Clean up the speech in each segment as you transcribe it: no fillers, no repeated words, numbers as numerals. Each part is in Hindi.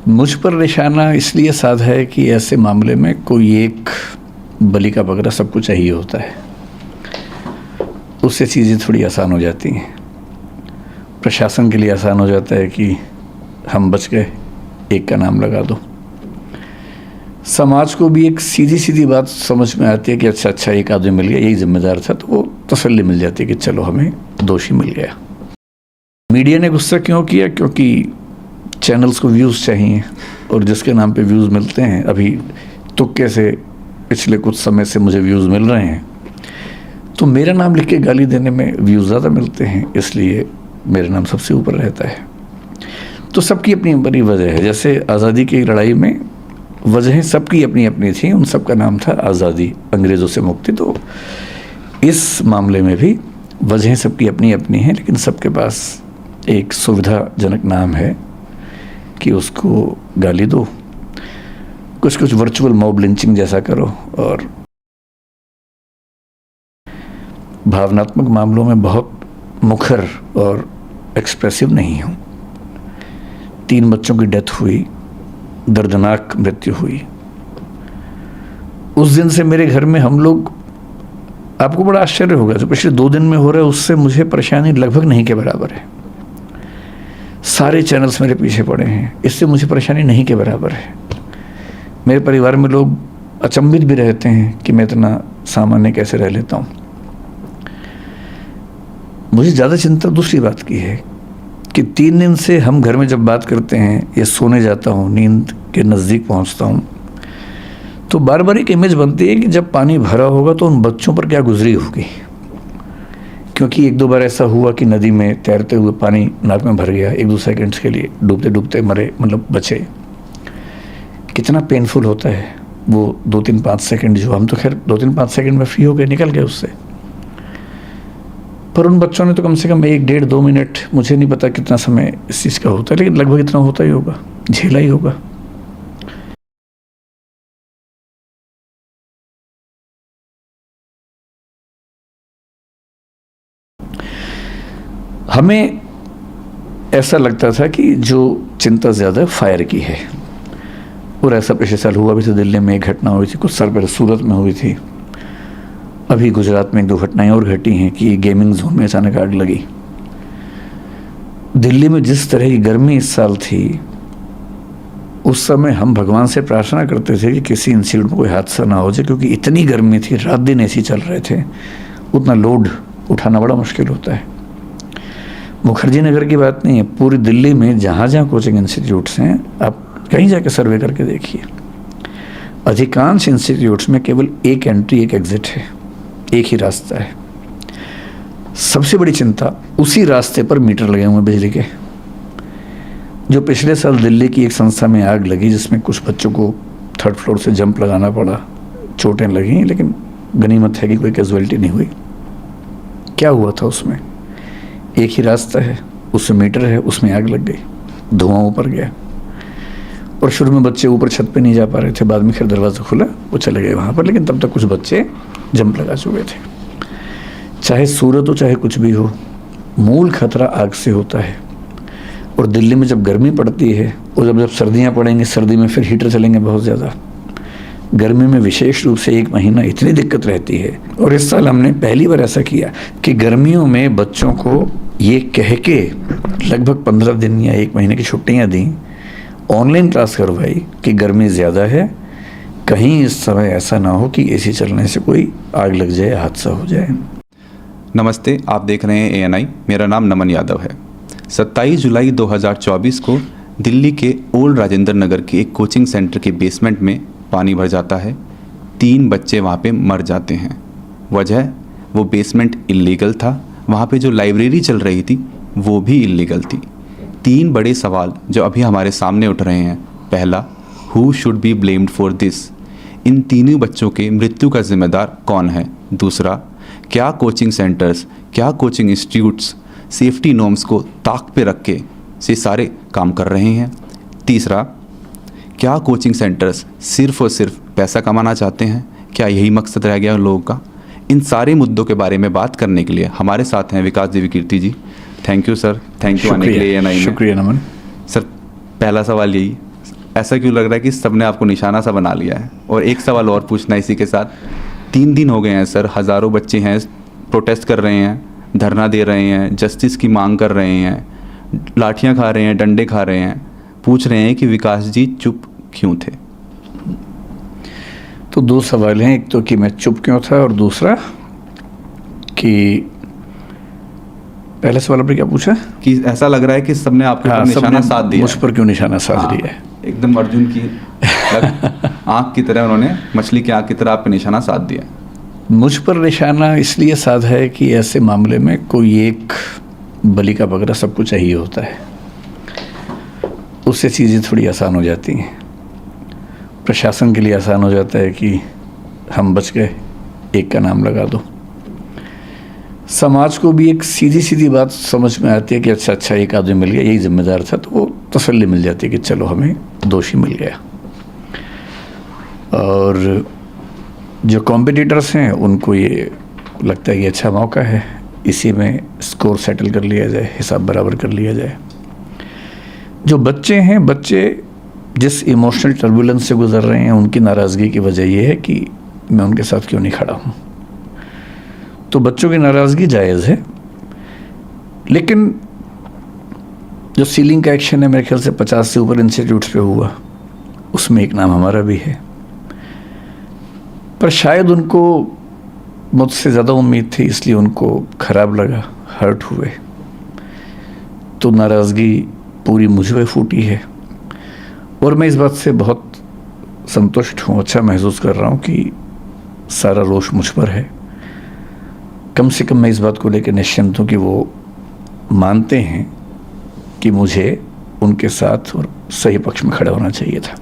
मुझ पर निशाना इसलिए साधा है कि ऐसे मामले में कोई एक बलि का बकरा सबको चाहिए होता है, उससे चीज़ें थोड़ी आसान हो जाती हैं। प्रशासन के लिए आसान हो जाता है कि हम बच गए, एक का नाम लगा दो। समाज को भी एक सीधी सीधी बात समझ में आती है कि अच्छा एक आदमी मिल गया, यही जिम्मेदार था, तो वो तसल्ली मिल जाती है कि चलो हमें दोषी मिल गया। मीडिया ने गुस्सा क्यों किया? क्योंकि चैनल्स को व्यूज़ चाहिए, और जिसके नाम पे व्यूज़ मिलते हैं, अभी तुक्के से पिछले कुछ समय से मुझे व्यूज़ मिल रहे हैं, तो मेरा नाम लिख के गाली देने में व्यूज़ ज़्यादा मिलते हैं, इसलिए मेरा नाम सबसे ऊपर रहता है। तो सबकी अपनी बड़ी वजह है। जैसे आज़ादी की लड़ाई में वजहें सबकी अपनी अपनी थी, उन सब का नाम था आज़ादी, अंग्रेज़ों से मुक्ति। तो इस मामले में भी वजहें सबकी अपनी अपनी हैं, लेकिन सबके पास एक सुविधाजनक नाम है कि उसको गाली दो, कुछ वर्चुअल मॉब लिंचिंग जैसा करो, और भावनात्मक मामलों में बहुत मुखर और एक्सप्रेसिव नहीं हूँ। 3 बच्चों की डेथ हुई, दर्दनाक मृत्यु हुई। उस दिन से मेरे घर में हम लोग, आपको बड़ा आश्चर्य होगा, जो पिछले 2 दिन में हो रहा है उससे मुझे परेशानी लगभग नहीं के बराबर है। सारे चैनल्स मेरे पीछे पड़े हैं, इससे मुझे परेशानी नहीं के बराबर है। मेरे परिवार में लोग अचंभित भी रहते हैं कि मैं इतना सामान्य कैसे रह लेता हूँ। मुझे ज़्यादा चिंता दूसरी बात की है कि 3 दिन से हम घर में जब बात करते हैं या सोने जाता हूँ, नींद के नज़दीक पहुँचता हूँ, तो बार बार एक इमेज बनती है कि जब पानी भरा होगा तो उन बच्चों पर क्या गुजरी होगी। क्योंकि 1-2 बार ऐसा हुआ कि नदी में तैरते हुए पानी नाक में भर गया, 1-2 सेकंड्स के लिए डूबते डूबते मरे, मतलब बचे। कितना पेनफुल होता है वो 2-3-5 सेकंड, जो हम तो खैर 2-3-5 सेकंड में फ्री हो गए, निकल गए उससे। पर उन बच्चों ने तो कम से कम 1-1.5-2 मिनट, मुझे नहीं पता कितना समय इस चीज़ का होता है, लेकिन लगभग इतना होता ही होगा, झेला ही होगा। हमें ऐसा लगता था कि जो चिंता ज़्यादा फायर की है, और ऐसा पिछले साल हुआ भी था। दिल्ली में एक घटना हुई थी, कुछ साल पहले सूरत में हुई थी, अभी गुजरात में 1-2 घटनाएं और घटी हैं कि गेमिंग जोन में अचानक आग लगी। दिल्ली में जिस तरह की गर्मी इस साल थी, उस समय हम भगवान से प्रार्थना करते थे कि किसी इंस्टीट्यूट में कोई हादसा ना हो जाए, क्योंकि इतनी गर्मी थी, रात दिन एसी चल रहे थे, उतना लोड उठाना बड़ा मुश्किल होता है। मुखर्जी नगर की बात नहीं है, पूरी दिल्ली में जहाँ जहाँ कोचिंग इंस्टीट्यूट्स हैं, आप कहीं जाके सर्वे करके देखिए, अधिकांश इंस्टीट्यूट्स में केवल एक एंट्री एक एग्जिट है, एक ही रास्ता है। सबसे बड़ी चिंता, उसी रास्ते पर मीटर लगे हुए हैं बिजली के। जो पिछले साल दिल्ली की एक संस्था में आग लगी, जिसमें कुछ बच्चों को 3rd फ्लोर से जंप लगाना पड़ा, चोटें लगी, लेकिन गनीमत है कि कोई कैजुअलिटी नहीं हुई। क्या हुआ था उसमें? एक ही रास्ता है, उसमें मीटर है, उसमें आग लग गई, धुआं ऊपर गया, और शुरू में बच्चे ऊपर छत पे नहीं जा पा रहे थे, बाद में खैर दरवाज़ा खुला, वो चले गए वहाँ पर, लेकिन तब तक कुछ बच्चे जंप लगा चुके थे। चाहे सूरत हो चाहे कुछ भी हो, मूल खतरा आग से होता है। और दिल्ली में जब गर्मी पड़ती है, और जब सर्दियाँ पड़ेंगी, सर्दी में फिर हीटर चलेंगे बहुत ज़्यादा, गर्मी में विशेष रूप से 1 महीना इतनी दिक्कत रहती है। और इस साल हमने पहली बार ऐसा किया कि गर्मियों में बच्चों को ये कह के लगभग 15 दिन या 1 महीने की छुट्टियाँ दी, ऑनलाइन क्लास करवाई कि गर्मी ज़्यादा है, कहीं इस समय ऐसा ना हो कि एसी चलने से कोई आग लग जाए, हादसा हो जाए। नमस्ते, आप देख रहे हैं ANI। मेरा नाम नमन यादव है। 27 जुलाई 2024 को दिल्ली के ओल्ड राजेंद्र नगर के एक कोचिंग सेंटर के बेसमेंट में पानी भर जाता है। 3 बच्चे वहाँ पे मर जाते हैं। वजह, वो बेसमेंट इल्लीगल था, वहाँ पे जो लाइब्रेरी चल रही थी वो भी इल्लीगल थी। 3 बड़े सवाल जो अभी हमारे सामने उठ रहे हैं। पहला, who should be blamed for this? इन तीनों बच्चों के मृत्यु का जिम्मेदार कौन है? दूसरा, क्या कोचिंग सेंटर्स, क्या कोचिंग इंस्टीट्यूट्स सेफ्टी नॉर्म्स को ताक पे रख के से सारे काम कर रहे हैं? तीसरा, क्या कोचिंग सेंटर्स सिर्फ़ और सिर्फ पैसा कमाना चाहते हैं? क्या यही मकसद रह गया उन लोगों का? इन सारे मुद्दों के बारे में बात करने के लिए हमारे साथ हैं Vikas Devi Kirti ji. Thank you sir, thank you आने के लिए ANI में। शुक्रिया नमन। सर, पहला सवाल यही, ऐसा क्यों लग रहा है कि सबने आपको निशाना सा बना लिया है? और एक सवाल और पूछना है इसी के साथ, 3 दिन हो गए हैं सर, हज़ारों बच्चे हैं, प्रोटेस्ट कर रहे हैं, धरना दे रहे हैं, जस्टिस की मांग कर रहे हैं, लाठियां खा रहे हैं, डंडे खा रहे हैं, पूछ रहे हैं कि विकास जी चुप क्यों थे? तो 2 सवाल हैं, एक तो कि मैं चुप क्यों था, और दूसरा कि पहले सवाल आपने क्या पूछा कि ऐसा लग रहा है कि सबने आपके ऊपर निशाना साध दिया मुझ पर क्यों निशाना साध हाँ, दिया है। एकदम अर्जुन की आँख की तरह उन्होंने, मछली की आँख की तरह आप पे निशाना साध दिया। मुझ पर निशाना इसलिए साधा है कि ऐसे मामले में कोई एक बलि का बकरा सबको चाहिए होता है, उससे चीज़ें थोड़ी आसान हो जाती हैं। प्रशासन के लिए आसान हो जाता है कि हम बच गए, एक का नाम लगा दो। समाज को भी एक सीधी सीधी बात समझ में आती है कि अच्छा एक आदमी मिल गया, यही जिम्मेदार था, तो वो तसल्ली मिल जाती है कि चलो हमें दोषी मिल गया। और जो कॉम्पिटिटर्स हैं उनको ये लगता है कि अच्छा मौका है, इसी में स्कोर सेटल कर लिया जाए, हिसाब बराबर कर लिया जाए। जो बच्चे हैं, बच्चे जिस इमोशनल टर्बुलेंस से गुजर रहे हैं, उनकी नाराज़गी की वजह यह है कि मैं उनके साथ क्यों नहीं खड़ा हूँ। तो बच्चों की नाराज़गी जायज़ है, लेकिन जो सीलिंग का एक्शन है मेरे ख्याल से 50 से ऊपर इंस्टीट्यूट्स पे हुआ, उसमें एक नाम हमारा भी है। पर शायद उनको मुझसे ज़्यादा उम्मीद थी, इसलिए उनको ख़राब लगा, हर्ट हुए, तो नाराज़गी पूरी मुझ पे फूटी है। और मैं इस बात से बहुत संतुष्ट हूँ, अच्छा महसूस कर रहा हूँ कि सारा रोष मुझ पर है। कम से कम मैं इस बात को लेकर निश्चिंत हूँ कि वो मानते हैं कि मुझे उनके साथ और सही पक्ष में खड़ा होना चाहिए था।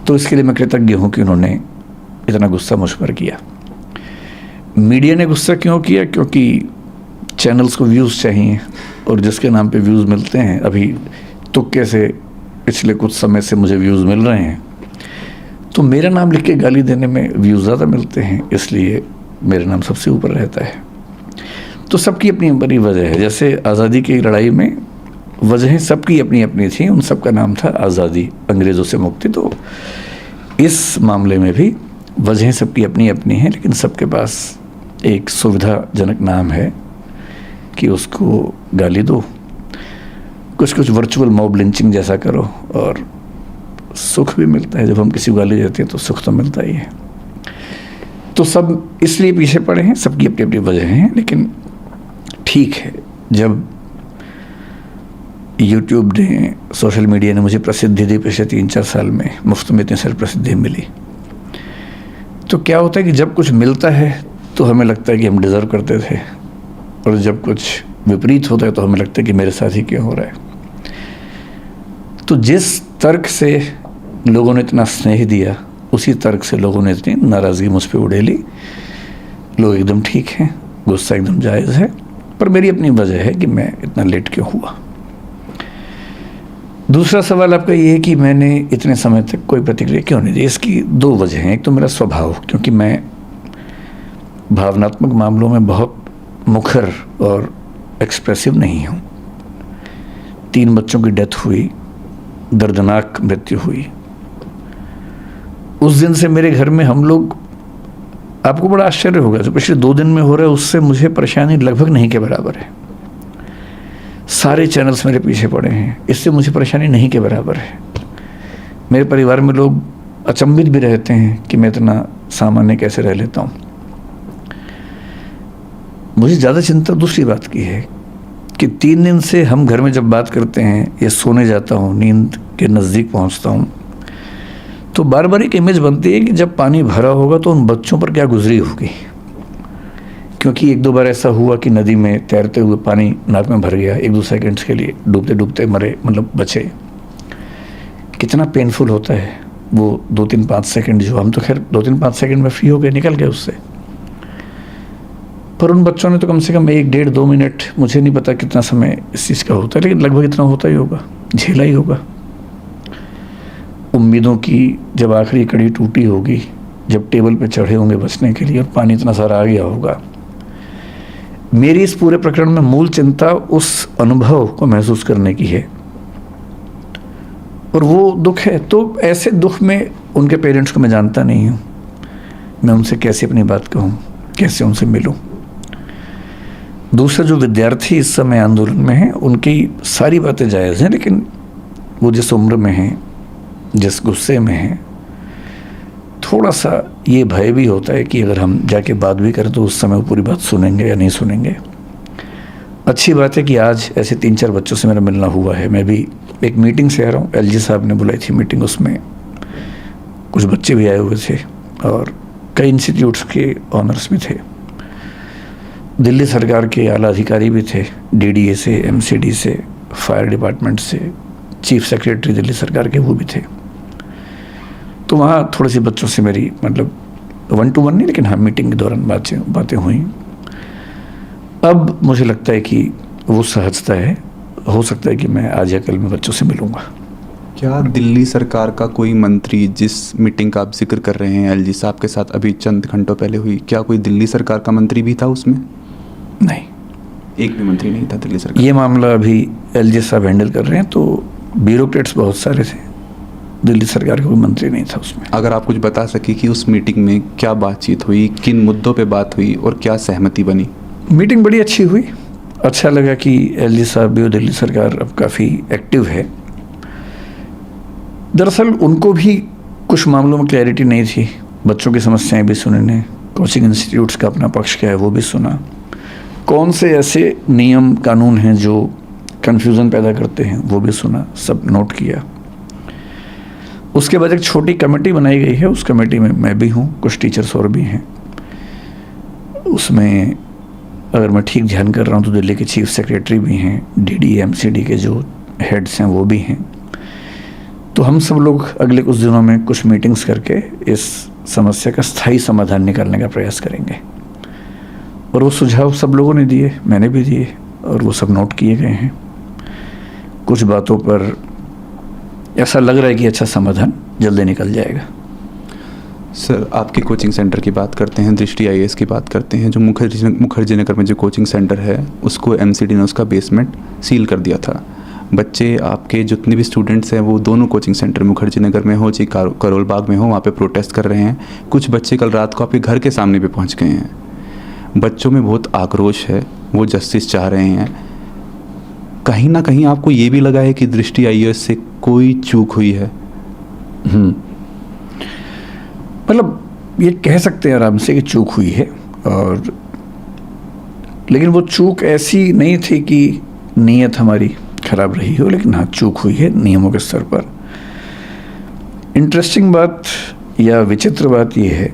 तो इसके लिए मैं कृतज्ञ हूँ कि उन्होंने इतना गुस्सा मुझ पर किया। मीडिया ने गुस्सा क्यों किया? क्योंकि चैनल्स को व्यूज़ चाहिए, और जिसके नाम पे व्यूज़ मिलते हैं, अभी तुक्के से पिछले कुछ समय से मुझे व्यूज़ मिल रहे हैं, तो मेरा नाम लिख के गाली देने में व्यूज़ ज़्यादा मिलते हैं, इसलिए मेरा नाम सबसे ऊपर रहता है। तो सबकी अपनी अपनी वजह है। जैसे आज़ादी की लड़ाई में वजहें सबकी अपनी अपनी थी, उन सब का नाम था आज़ादी, अंग्रेज़ों से मुक्ति। तो इस मामले में भी वजहें सबकी अपनी अपनी हैं, लेकिन सबके पास एक सुविधाजनक नाम है कि उसको गाली दो, कुछ वर्चुअल मॉब लिंचिंग जैसा करो, और सुख भी मिलता है। जब हम किसी को गाली देते हैं तो सुख तो मिलता ही है। तो सब इसलिए पीछे पड़े हैं, सबकी अपनी अपनी वजह हैं, लेकिन ठीक है, जब यूट्यूब ने, सोशल मीडिया ने मुझे प्रसिद्धि दी पिछले 3-4 साल में, मुफ्त में इतनी सारी प्रसिद्धि मिली, तो क्या होता है कि जब कुछ मिलता है तो हमें लगता है कि हम डिज़र्व करते थे, और जब कुछ विपरीत होता है तो हमें लगता है कि मेरे साथ ही क्यों हो रहा है। तो जिस तर्क से लोगों ने इतना स्नेह दिया, उसी तर्क से लोगों ने इतनी नाराज़गी मुझ पर उड़ेली। लोग एकदम ठीक हैं, गुस्सा एकदम जायज़ है, पर मेरी अपनी वजह है कि मैं इतना लेट क्यों हुआ। दूसरा सवाल आपका ये है कि मैंने इतने समय तक कोई प्रतिक्रिया क्यों नहीं दी। इसकी 2 वजह हैं। एक तो मेरा स्वभाव, क्योंकि मैं भावनात्मक मामलों में बहुत मुखर और एक्सप्रेसिव नहीं हूँ। 3 बच्चों की डेथ हुई, दर्दनाक मृत्यु हुई। उस दिन से मेरे घर में हम लोग, आपको बड़ा आश्चर्य होगा, जो पिछले 2 दिन में हो रहा है उससे मुझे परेशानी लगभग नहीं के बराबर है। सारे चैनल्स मेरे पीछे पड़े हैं, इससे मुझे परेशानी नहीं के बराबर है। मेरे परिवार में लोग अचंभित भी रहते हैं कि मैं इतना सामान्य कैसे रह लेता हूँ। मुझे ज़्यादा चिंता दूसरी बात की है कि 3 दिन से हम घर में जब बात करते हैं या सोने जाता हूँ, नींद के नज़दीक पहुँचता हूँ, तो बार बार एक इमेज बनती है कि जब पानी भरा होगा तो उन बच्चों पर क्या गुजरी होगी। क्योंकि 1-2 बार ऐसा हुआ कि नदी में तैरते हुए पानी नाक में भर गया, 1-2 सेकंड्स के लिए डूबते डूबते मरे, मतलब बचे। कितना पेनफुल होता है वो 2-3-5 सेकंड, जो हम तो खैर 2-3-5 सेकंड में फ्री हो गए, निकल गए उससे। पर उन बच्चों ने तो कम से कम 1-1.5-2 मिनट, मुझे नहीं पता कितना समय इस चीज़ का होता है, लेकिन लगभग इतना होता ही होगा, झेला ही होगा। उम्मीदों की जब आखिरी कड़ी टूटी होगी, जब टेबल पे चढ़े होंगे बचने के लिए और पानी इतना सारा आ गया होगा। मेरी इस पूरे प्रकरण में मूल चिंता उस अनुभव को महसूस करने की है, और वो दुख है। तो ऐसे दुख में उनके पेरेंट्स को मैं जानता नहीं हूँ, मैं उनसे कैसे अपनी बात कहूँ, कैसे उनसे मिलूँ। दूसरा, जो विद्यार्थी इस समय आंदोलन में हैं, उनकी सारी बातें जायज़ हैं, लेकिन वो जिस उम्र में हैं, जिस गुस्से में हैं, थोड़ा सा ये भय भी होता है कि अगर हम जाके बात भी करें तो उस समय वो पूरी बात सुनेंगे या नहीं सुनेंगे। अच्छी बात है कि आज ऐसे 3-4 बच्चों से मेरा मिलना हुआ है। मैं भी एक मीटिंग से आ रहा हूँ, एलजी साहब ने बुलाई थी मीटिंग, उसमें कुछ बच्चे भी आए हुए थे और कई इंस्टीट्यूट्स के ऑनर्स भी थे, दिल्ली सरकार के आला अधिकारी भी थे, डीडीए से, एमसीडी से, फायर डिपार्टमेंट से, चीफ सेक्रेटरी दिल्ली सरकार के वो भी थे। तो वहाँ थोड़ी सी बच्चों से मेरी मतलब 1-to-1 नहीं, लेकिन हाँ मीटिंग के दौरान बातें हुई। अब मुझे लगता है कि वो सहजता है, हो सकता है कि मैं आज या कल में बच्चों से मिलूँगा। क्या दिल्ली सरकार का कोई मंत्री, जिस मीटिंग का आप जिक्र कर रहे हैं एलजी साहब के साथ अभी चंद घंटों पहले हुई, क्या कोई दिल्ली सरकार का मंत्री भी था उसमें? नहीं, एक भी मंत्री नहीं था दिल्ली सरकार। ये मामला अभी एलजी साहब हैंडल कर रहे हैं, तो ब्यूरोक्रेट्स बहुत सारे थे, दिल्ली सरकार का कोई मंत्री नहीं था उसमें। अगर आप कुछ बता सके कि उस मीटिंग में क्या बातचीत हुई, किन मुद्दों पे बात हुई और क्या सहमति बनी? मीटिंग बड़ी अच्छी हुई, अच्छा लगा कि एलजी साहब भी और दिल्ली सरकार अब काफ़ी एक्टिव है। दरअसल उनको भी कुछ मामलों में क्लैरिटी नहीं थी, बच्चों की समस्याएं भी सुनी ने, कोचिंग इंस्टीट्यूट्स का अपना पक्ष क्या है वो भी सुना, कौन से ऐसे नियम कानून हैं जो कन्फ्यूज़न पैदा करते हैं वो भी सुना, सब नोट किया। उसके बाद एक छोटी कमेटी बनाई गई है, उस कमेटी में मैं भी हूँ, कुछ टीचर्स और भी हैं। उसमें अगर मैं ठीक ध्यान कर रहा हूँ तो दिल्ली के चीफ सेक्रेटरी भी हैं, डीडी एमसीडी के जो हेड्स हैं वो भी हैं। तो हम सब लोग अगले कुछ दिनों में कुछ मीटिंग्स करके इस समस्या का स्थायी समाधान निकालने का प्रयास करेंगे। और वो सुझाव सब लोगों ने दिए, मैंने भी दिए, और वो सब नोट किए गए हैं। कुछ बातों पर ऐसा लग रहा है कि अच्छा समाधान जल्दी निकल जाएगा। सर, आपके कोचिंग सेंटर की बात करते हैं, दृष्टि आईएएस की बात करते हैं। जो मुखर्जी नगर में जो कोचिंग सेंटर है उसको एमसीडी ने उसका बेसमेंट सील कर दिया था। बच्चे आपके जितने भी स्टूडेंट्स हैं वो दोनों कोचिंग सेंटर मुखर्जी नगर में हो चाहे करोल बाग में हो, वहाँ पे प्रोटेस्ट कर रहे हैं। कुछ बच्चे कल रात को आपके घर के सामने पे पहुँच गए हैं। बच्चों में बहुत आक्रोश है, वो जस्टिस चाह रहे हैं। कहीं ना कहीं आपको ये भी लगा है कि दृष्टि आईएएस से कोई चूक हुई है? मतलब ये कह सकते हैं आराम से कि चूक हुई है, और लेकिन वो चूक ऐसी नहीं थी कि नीयत हमारी खराब रही हो, लेकिन हाँ चूक हुई है नियमों के स्तर पर। इंटरेस्टिंग बात या विचित्र बात ये है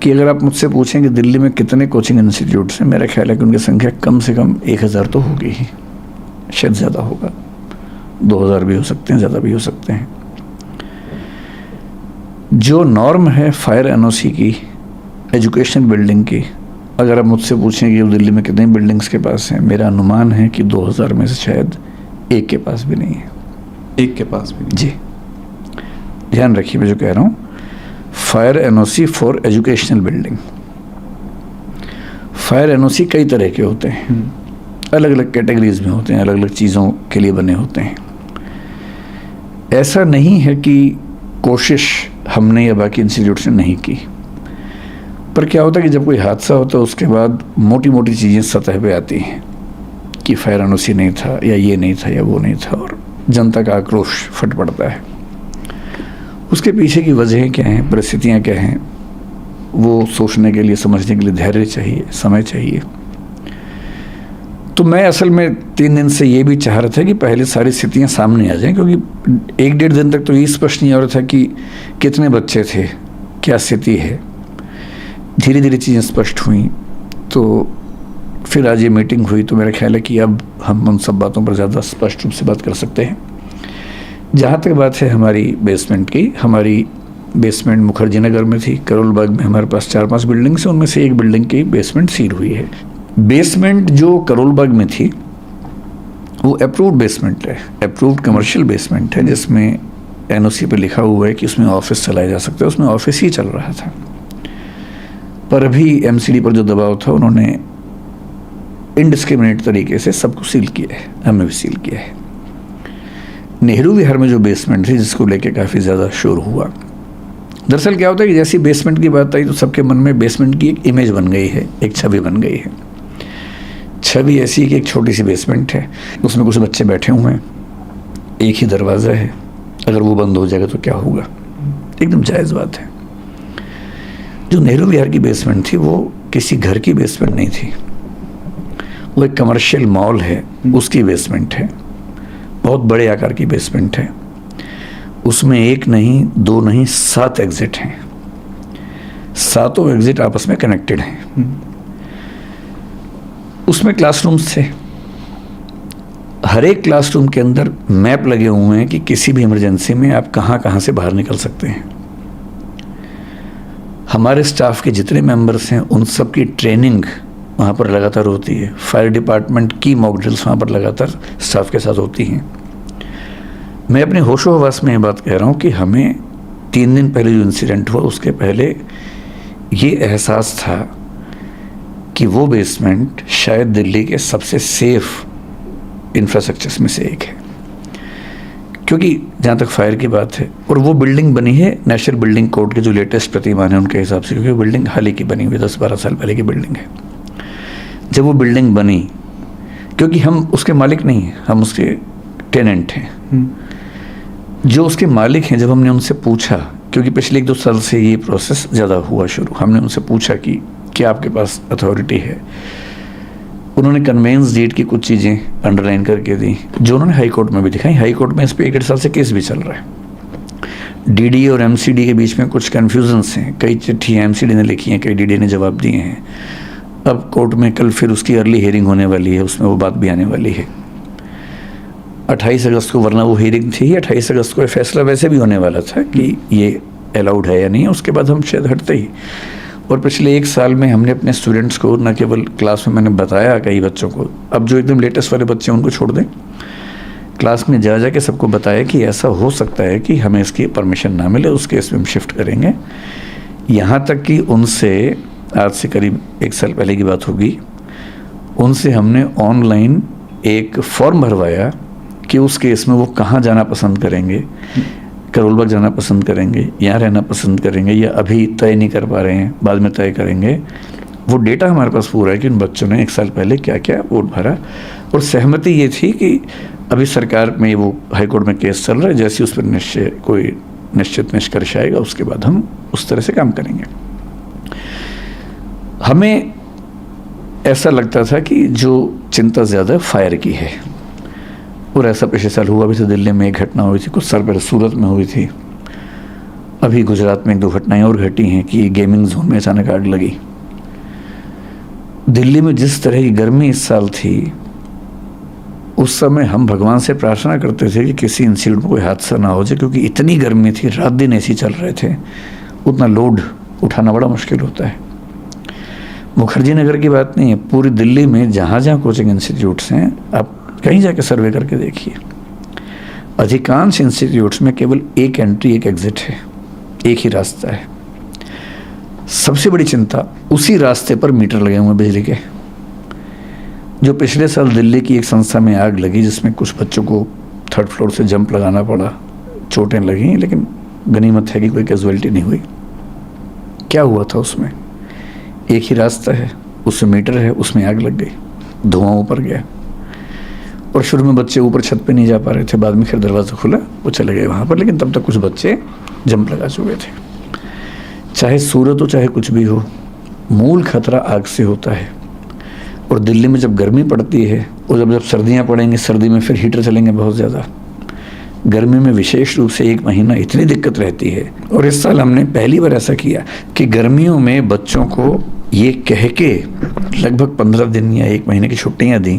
कि अगर आप मुझसे पूछें कि दिल्ली में कितने कोचिंग इंस्टीट्यूट्स हैं, मेरा ख्याल है कि उनकी संख्या कम से कम 1000 तो होगी ही, शायद ज़्यादा होगा, 2000 भी हो सकते हैं, ज़्यादा भी हो सकते हैं। जो नॉर्म है फायर एनओसी की, एजुकेशन बिल्डिंग की, अगर आप मुझसे पूछें कि दिल्ली में कितनी बिल्डिंग्स के पास हैं, मेरा अनुमान है कि 2000 में से शायद एक के पास भी नहीं है। एक के पास भी नहीं? जी, ध्यान रखिए मैं जो कह रहा हूँ, fire NOC for educational building. Fire NOC कई तरह के होते हैं, अलग अलग कैटेगरीज में होते हैं, अलग अलग चीज़ों के लिए बने होते हैं। ऐसा नहीं है कि कोशिश हमने या बाकी इंस्टीट्यूट्स ने नहीं की, पर क्या होता है कि जब कोई हादसा होता है उसके बाद मोटी मोटी चीज़ें सतह पे आती हैं कि फायर एनओसी नहीं था, या ये नहीं था, या वो नहीं था, और जनता का आक्रोश फट पड़ता है। उसके पीछे की वजहें क्या हैं, परिस्थितियाँ क्या हैं, वो सोचने के लिए, समझने के लिए धैर्य चाहिए, समय चाहिए। तो मैं असल में 3 दिन से ये भी चाह रहा था कि पहले सारी स्थितियाँ सामने आ जाएं, क्योंकि 1-1.5 दिन तक तो ये स्पष्ट नहीं हो रहा था कि कितने बच्चे थे, क्या स्थिति है। धीरे धीरे चीज़ें स्पष्ट हुई, तो फिर आज ये मीटिंग हुई, तो मेरा ख्याल है कि अब हम उन सब बातों पर ज़्यादा स्पष्ट रूप से बात कर सकते हैं। जहाँ तक बात है हमारी बेसमेंट की, हमारी बेसमेंट मुखर्जी नगर में थी, करोल बाग में हमारे पास 4-5 बिल्डिंग्स हैं, उनमें से एक बिल्डिंग की बेसमेंट सील हुई है। बेसमेंट जो करोल बाग में थी वो अप्रूव्ड बेसमेंट है, अप्रूव्ड कमर्शियल बेसमेंट है, जिसमें एनओसी पे लिखा हुआ है कि उसमें ऑफिस चलाया जा सकता है। उसमें ऑफिस ही चल रहा था, पर अभी एमसीडी पर जो दबाव था उन्होंने इनडिस्क्रिमिनेट तरीके से सबको सील किया है, हमने भी सील किया है। नेहरू विहार में जो बेसमेंट थी जिसको लेके काफ़ी ज़्यादा शोर हुआ, दरअसल क्या होता है कि जैसी बेसमेंट की बात आई तो सबके मन में बेसमेंट की एक इमेज बन गई है, एक छवि बन गई है। छवि ऐसी कि एक छोटी सी बेसमेंट है, उसमें कुछ बच्चे बैठे हुए हैं, एक ही दरवाज़ा है, अगर वो बंद हो जाएगा तो क्या होगा। एकदम जायज़ बात है। जो नेहरू विहार की बेसमेंट थी वो किसी घर की बेसमेंट नहीं थी, वो एक कमर्शियल मॉल है उसकी बेसमेंट है, बहुत बड़े आकार की बेसमेंट है। उसमें एक नहीं, दो नहीं, 7 एग्जिट हैं। 7 एग्जिट आपस में कनेक्टेड हैं। उसमें क्लासरूम्स थे, हर एक क्लासरूम के अंदर मैप लगे हुए हैं कि किसी भी इमरजेंसी में आप कहाँ कहाँ से बाहर निकल सकते हैं। हमारे स्टाफ के जितने मेंबर्स हैं उन सब की ट्रेनिंग वहाँ पर लगातार होती है। फायर डिपार्टमेंट की मॉक ड्रिल्स वहाँ पर लगातार स्टाफ के साथ होती हैं। मैं अपने होशो हवास में ये बात कह रहा हूँ कि हमें 3 दिन पहले जो इंसिडेंट हुआ उसके पहले ये एहसास था कि वो बेसमेंट शायद दिल्ली के सबसे सेफ इंफ्रास्ट्रक्चर्स में से एक है, क्योंकि जहाँ तक फायर की बात है, और वो बिल्डिंग बनी है नेशनल बिल्डिंग कोड के जो लेटेस्ट प्रतिमान है उनके हिसाब से, क्योंकि वो बिल्डिंग हाल ही की बनी हुई 10-12 साल पहले की बिल्डिंग है। जब वो बिल्डिंग बनी, क्योंकि हम उसके मालिक नहीं हैं, हम उसके टेनेंट हैं। जो उसके मालिक हैं, जब हमने उनसे पूछा, क्योंकि पिछले 1-2 साल से ये प्रोसेस ज़्यादा हुआ शुरू, हमने उनसे पूछा कि क्या आपके पास अथॉरिटी है। उन्होंने कन्वेंस डीड की कुछ चीज़ें अंडरलाइन करके दी, जो उन्होंने हाई कोर्ट में भी दिखाई। हाई कोर्ट में इस पर 1-1.5 साल से केस भी चल रहा है। डीडी और एमसीडी के बीच में कुछ कन्फ्यूजन्स हैं, कई चिट्ठियाँ एमसीडी ने लिखी हैं, कई डीडी ने जवाब दिए हैं। अब कोर्ट में कल फिर उसकी अर्ली हियरिंग होने वाली है, उसमें वो बात भी आने वाली है 28 अगस्त को, वरना वो हियरिंग थी 28 अगस्त को। फैसला वैसे भी होने वाला था कि ये अलाउड है या नहीं, उसके बाद हम शायद हटते ही। और पिछले 1 साल में हमने अपने स्टूडेंट्स को न केवल क्लास में मैंने बताया कई बच्चों को, अब जो एकदम लेटेस्ट वाले बच्चे उनको छोड़ दें, क्लास में जा के सबको बताया कि ऐसा हो सकता है कि हमें इसकी परमिशन ना मिले, उस केस में हम शिफ्ट करेंगे। यहाँ तक कि उनसे आज से करीब 1 साल पहले की बात होगी, उनसे हमने ऑनलाइन एक फॉर्म भरवाया कि उस केस में वो कहाँ जाना पसंद करेंगे, करोल बाग जाना पसंद करेंगे, यहाँ रहना पसंद करेंगे, या अभी तय नहीं कर पा रहे हैं, बाद में तय करेंगे। वो डेटा हमारे पास पूरा है कि उन बच्चों ने 1 साल पहले क्या क्या वोट भरा, और सहमति ये थी कि अभी सरकार में वो हाई कोर्ट में केस चल रहा है, जैसे उस पर कोई निश्चित निष्कर्ष आएगा उसके बाद हम उस तरह से काम करेंगे। हमें ऐसा लगता था कि जो चिंता ज़्यादा फायर की है, और ऐसा पिछले साल हुआ भी था। दिल्ली में एक घटना हुई थी, कुछ साल पहले सूरत में हुई थी, अभी गुजरात में 1-2 घटनाएं और घटी हैं कि गेमिंग जोन में अचानक आग लगी। दिल्ली में जिस तरह की गर्मी इस साल थी, उस समय हम भगवान से प्रार्थना करते थे कि किसी इंसिडेंट में कोई हादसा ना हो जाए, क्योंकि इतनी गर्मी थी, रात दिन एसी चल रहे थे, उतना लोड उठाना बड़ा मुश्किल होता है। मुखर्जी नगर की बात नहीं है, पूरी दिल्ली में जहाँ जहाँ कोचिंग इंस्टीट्यूट्स हैं, आप कहीं जाके सर्वे करके देखिए, अधिकांश इंस्टीट्यूट्स में केवल एक एंट्री एक एग्जिट है, एक ही रास्ता है। सबसे बड़ी चिंता, उसी रास्ते पर मीटर लगे हुए बिजली के। जो पिछले साल दिल्ली की एक संस्था में आग लगी जिसमें कुछ बच्चों को 3rd फ्लोर से जंप लगाना पड़ा, चोटें लगी, लेकिन गनीमत है कि कोई कैजुअलिटी नहीं हुई। क्या हुआ था उसमें? एक ही रास्ता है, उसमें मीटर है, उसमें आग लग गई, धुआं ऊपर गया, और शुरू में बच्चे ऊपर छत पे नहीं जा पा रहे थे, बाद में फिर दरवाज़ा खुला, वो चले गए वहाँ पर, लेकिन तब तक कुछ बच्चे जंप लगा चुके थे। चाहे सूरत हो चाहे कुछ भी हो, मूल खतरा आग से होता है। और दिल्ली में जब गर्मी पड़ती है, और जब सर्दियाँ पड़ेंगी, सर्दी में फिर हीटर चलेंगे बहुत ज़्यादा, गर्मी में विशेष रूप से 1 महीना इतनी दिक्कत रहती है। और इस साल हमने पहली बार ऐसा किया कि गर्मियों में बच्चों को ये कह के लगभग 15 दिन या 1 महीने की छुट्टियाँ दी,